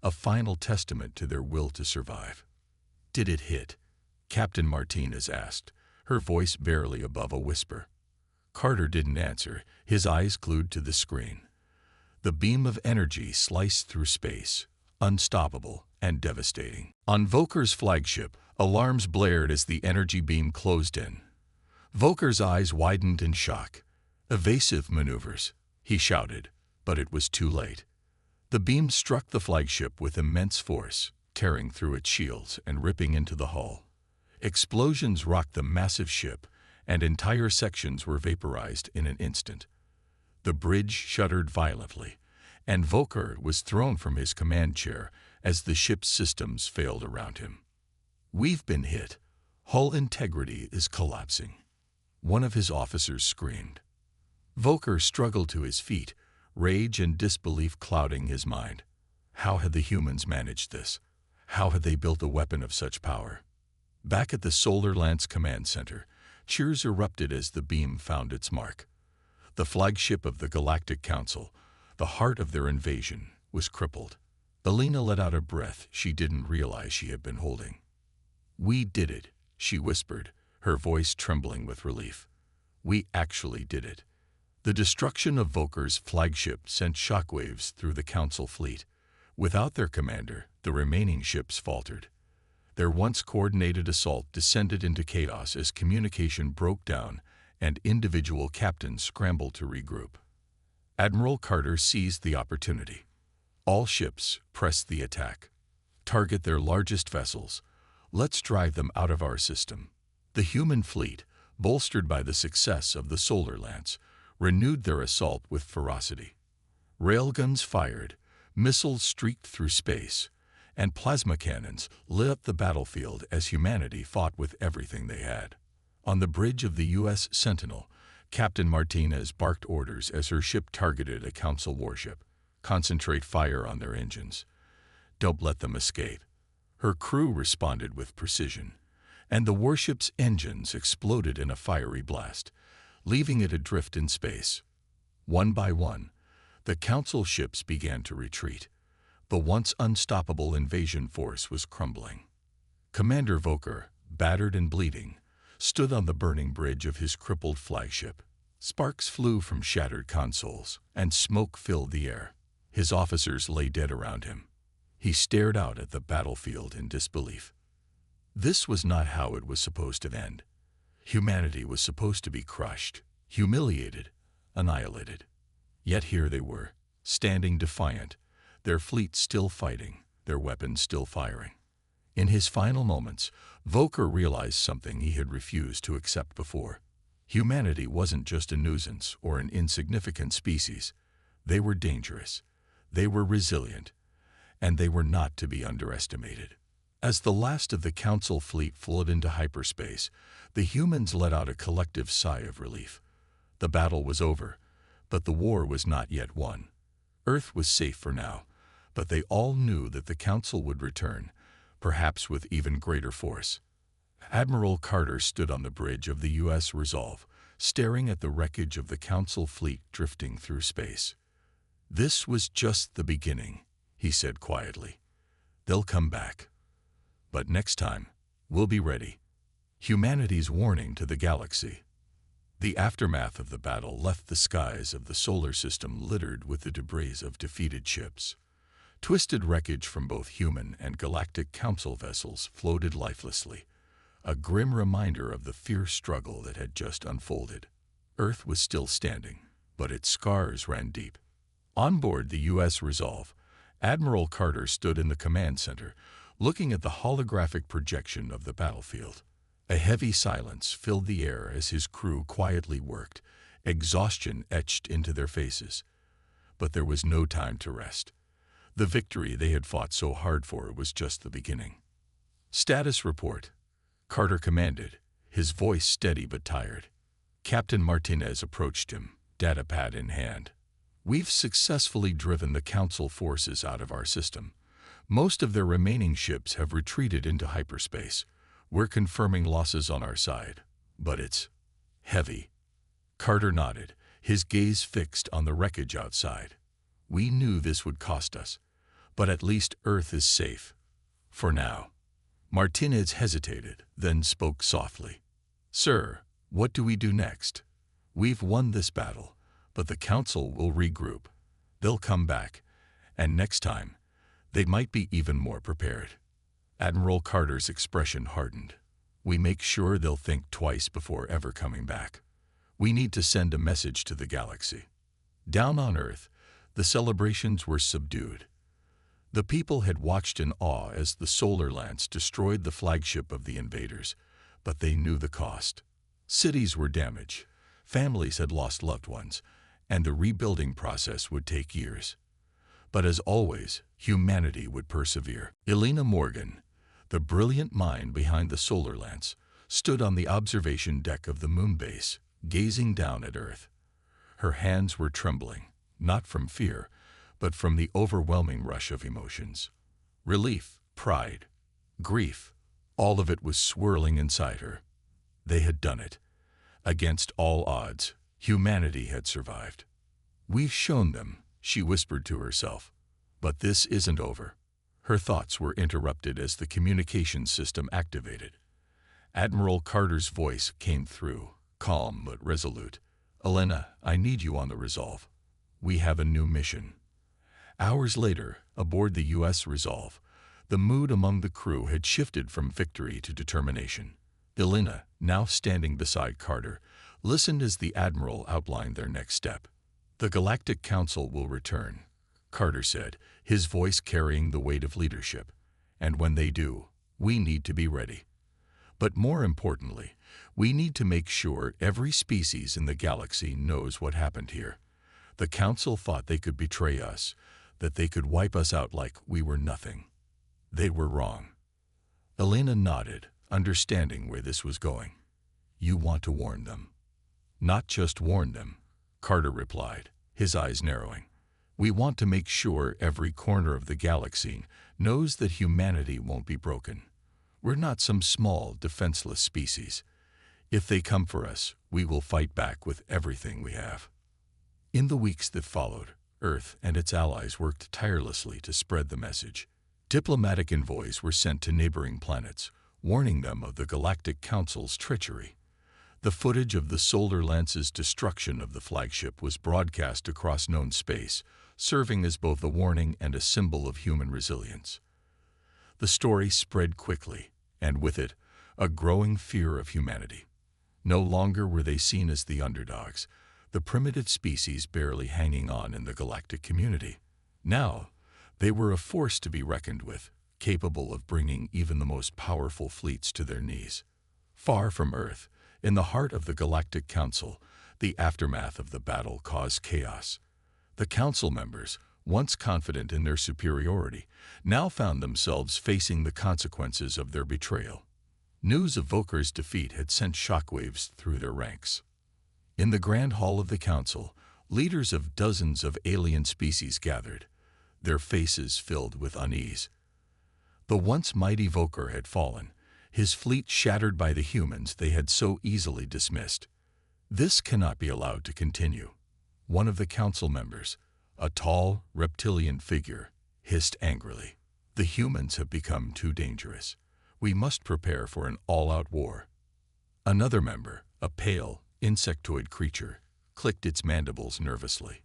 a final testament to their will to survive. "Did it hit?" Captain Martinez asked, her voice barely above a whisper. Carter didn't answer, his eyes glued to the screen. The beam of energy sliced through space, unstoppable and devastating. On Voker's flagship, alarms blared as the energy beam closed in. Voker's eyes widened in shock. "Evasive maneuvers," he shouted, but it was too late. The beam struck the flagship with immense force, tearing through its shields and ripping into the hull. Explosions rocked the massive ship, and entire sections were vaporized in an instant. The bridge shuddered violently, and Voker was thrown from his command chair as the ship's systems failed around him. "We've been hit. Hull integrity is collapsing," one of his officers screamed. Voker struggled to his feet, rage and disbelief clouding his mind. How had the humans managed this? How had they built a weapon of such power? Back at the Solar Lance Command Center, cheers erupted as the beam found its mark. The flagship of the Galactic Council, the heart of their invasion, was crippled. Elena let out a breath she didn't realize she had been holding. "We did it," she whispered, her voice trembling with relief. "We actually did it." The destruction of Voker's flagship sent shockwaves through the Council fleet. Without their commander, the remaining ships faltered. Their once coordinated assault descended into chaos as communication broke down and individual captains scrambled to regroup. Admiral Carter seized the opportunity. "All ships, press the attack. Target their largest vessels. Let's drive them out of our system." The human fleet, bolstered by the success of the Solar Lance, renewed their assault with ferocity. Railguns fired, missiles streaked through space, and plasma cannons lit up the battlefield as humanity fought with everything they had. On the bridge of the U.S. Sentinel, Captain Martinez barked orders as her ship targeted a Council warship. "Concentrate fire on their engines. Don't let them escape." Her crew responded with precision. and the warship's engines exploded in a fiery blast, leaving it adrift in space. One by one, the Council ships began to retreat. The once unstoppable invasion force was crumbling. Commander Volker, battered and bleeding, stood on the burning bridge of his crippled flagship. Sparks flew from shattered consoles, and smoke filled the air. His officers lay dead around him. He stared out at the battlefield in disbelief. This was not how it was supposed to end. Humanity was supposed to be crushed, humiliated, annihilated. Yet here they were, standing defiant, their fleet still fighting, their weapons still firing. In his final moments, Volker realized something he had refused to accept before. Humanity wasn't just a nuisance or an insignificant species. They were dangerous, they were resilient, and they were not to be underestimated. As the last of the Council fleet flowed into hyperspace, the humans let out a collective sigh of relief. The battle was over, but the war was not yet won. Earth was safe for now, but they all knew that the Council would return, perhaps with even greater force. Admiral Carter stood on the bridge of the U.S. Resolve, staring at the wreckage of the Council fleet drifting through space. "This was just the beginning," he said quietly. "They'll come back. But next time, we'll be ready." Humanity's warning to the galaxy. The aftermath of the battle left the skies of the solar system littered with the debris of defeated ships. Twisted wreckage from both human and galactic council vessels floated lifelessly, a grim reminder of the fierce struggle that had just unfolded. Earth was still standing, but its scars ran deep. On board the U.S. Resolve, Admiral Carter stood in the command center, looking at the holographic projection of the battlefield. A heavy silence filled the air as his crew quietly worked, exhaustion etched into their faces. But there was no time to rest. The victory they had fought so hard for was just the beginning. "Status report," Carter commanded, his voice steady but tired. Captain Martinez approached him, datapad in hand. "We've successfully driven the Council forces out of our system. Most of their remaining ships have retreated into hyperspace. We're confirming losses on our side, but it's heavy." Carter nodded, his gaze fixed on the wreckage outside. "We knew this would cost us, but at least Earth is safe. For now." Martinez hesitated, then spoke softly. "Sir, what do we do next? We've won this battle, but the Council will regroup. They'll come back, and next time, they might be even more prepared." Admiral Carter's expression hardened. "We make sure they'll think twice before ever coming back. We need to send a message to the galaxy." Down on Earth, the celebrations were subdued. The people had watched in awe as the solar lance destroyed the flagship of the invaders, but they knew the cost. Cities were damaged, families had lost loved ones, and the rebuilding process would take years. But as always, humanity would persevere. Elena Morgan, the brilliant mind behind the solar lance, stood on the observation deck of the moon base, gazing down at Earth. Her hands were trembling, not from fear, but from the overwhelming rush of emotions. Relief, pride, grief, all of it was swirling inside her. They had done it. Against all odds, humanity had survived. "We've shown them," she whispered to herself. "But this isn't over." Her thoughts were interrupted as the communications system activated. Admiral Carter's voice came through, calm but resolute. "Elena, I need you on the Resolve. We have a new mission." Hours later, aboard the U.S. Resolve, the mood among the crew had shifted from victory to determination. Elena, now standing beside Carter, listened as the Admiral outlined their next step. "The Galactic Council will return," Carter said, his voice carrying the weight of leadership. "And when they do, we need to be ready. But more importantly, we need to make sure every species in the galaxy knows what happened here. The Council thought they could betray us, that they could wipe us out like we were nothing. They were wrong." Elena nodded, understanding where this was going. "You want to warn them." "Not just warn them," Carter replied, his eyes narrowing. "We want to make sure every corner of the galaxy knows that humanity won't be broken. We're not some small, defenseless species. If they come for us, we will fight back with everything we have. In the weeks that followed, Earth and its allies worked tirelessly to spread the message. Diplomatic envoys were sent to neighboring planets, warning them of the Galactic Council's treachery. The footage of the Solar Lance's destruction of the flagship was broadcast across known space, serving as both a warning and a symbol of human resilience. The story spread quickly, and with it, a growing fear of humanity. No longer were they seen as the underdogs, the primitive species barely hanging on in the galactic community. Now, they were a force to be reckoned with, capable of bringing even the most powerful fleets to their knees. Far from Earth, in the heart of the Galactic Council, the aftermath of the battle caused chaos. The council members, once confident in their superiority, now found themselves facing the consequences of their betrayal. News of Voker's defeat had sent shockwaves through their ranks. In the Grand Hall of the Council, leaders of dozens of alien species gathered, their faces filled with unease. The once mighty Voker had fallen, his fleet shattered by the humans they had so easily dismissed. This cannot be allowed to continue. One of the council members, a tall, reptilian figure, hissed angrily. The humans have become too dangerous. We must prepare for an all-out war. Another member, a pale, insectoid creature, clicked its mandibles nervously.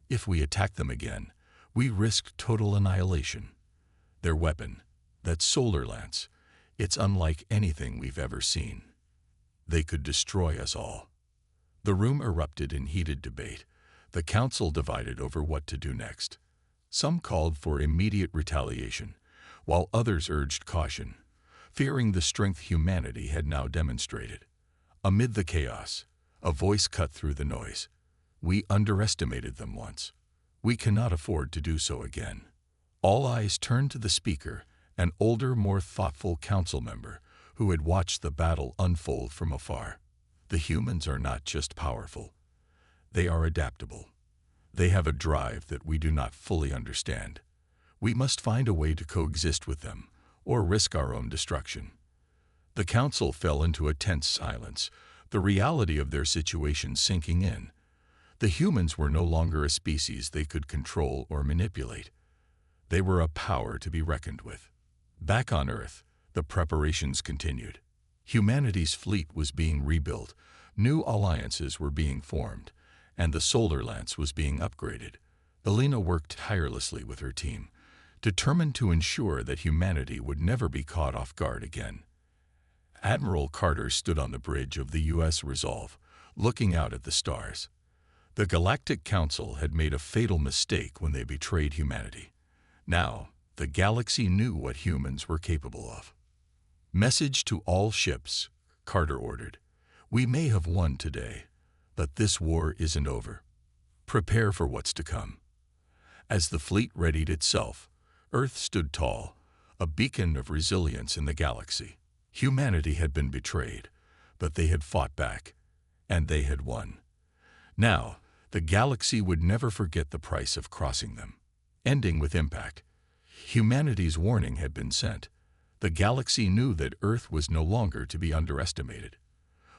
If we attack them again, we risk total annihilation. Their weapon, that solar lance, it's unlike anything we've ever seen. They could destroy us all. The room erupted in heated debate. The council divided over what to do next. Some called for immediate retaliation, while others urged caution, fearing the strength humanity had now demonstrated. Amid the chaos, a voice cut through the noise. We underestimated them once. We cannot afford to do so again. All eyes turned to the speaker, an older, more thoughtful council member who had watched the battle unfold from afar. The humans are not just powerful. They are adaptable. They have a drive that we do not fully understand. We must find a way to coexist with them, or risk our own destruction. The council fell into a tense silence, the reality of their situation sinking in. The humans were no longer a species they could control or manipulate. They were a power to be reckoned with. Back on Earth, the preparations continued. Humanity's fleet was being rebuilt, new alliances were being formed, and the Solar Lance was being upgraded. Elena worked tirelessly with her team, determined to ensure that humanity would never be caught off guard again. Admiral Carter stood on the bridge of the U.S. Resolve, looking out at the stars. The Galactic Council had made a fatal mistake when they betrayed humanity. Now, the galaxy knew what humans were capable of. Message to all ships, Carter ordered. We may have won today, but this war isn't over. Prepare for what's to come. As the fleet readied itself, Earth stood tall, a beacon of resilience in the galaxy. Humanity had been betrayed, but they had fought back, and they had won. Now, the galaxy would never forget the price of crossing them. Ending with impact. Humanity's warning had been sent. The galaxy knew that Earth was no longer to be underestimated.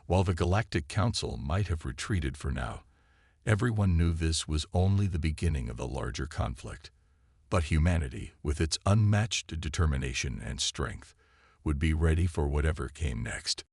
While the Galactic Council might have retreated for now, everyone knew this was only the beginning of the larger conflict. But humanity, with its unmatched determination and strength, would be ready for whatever came next.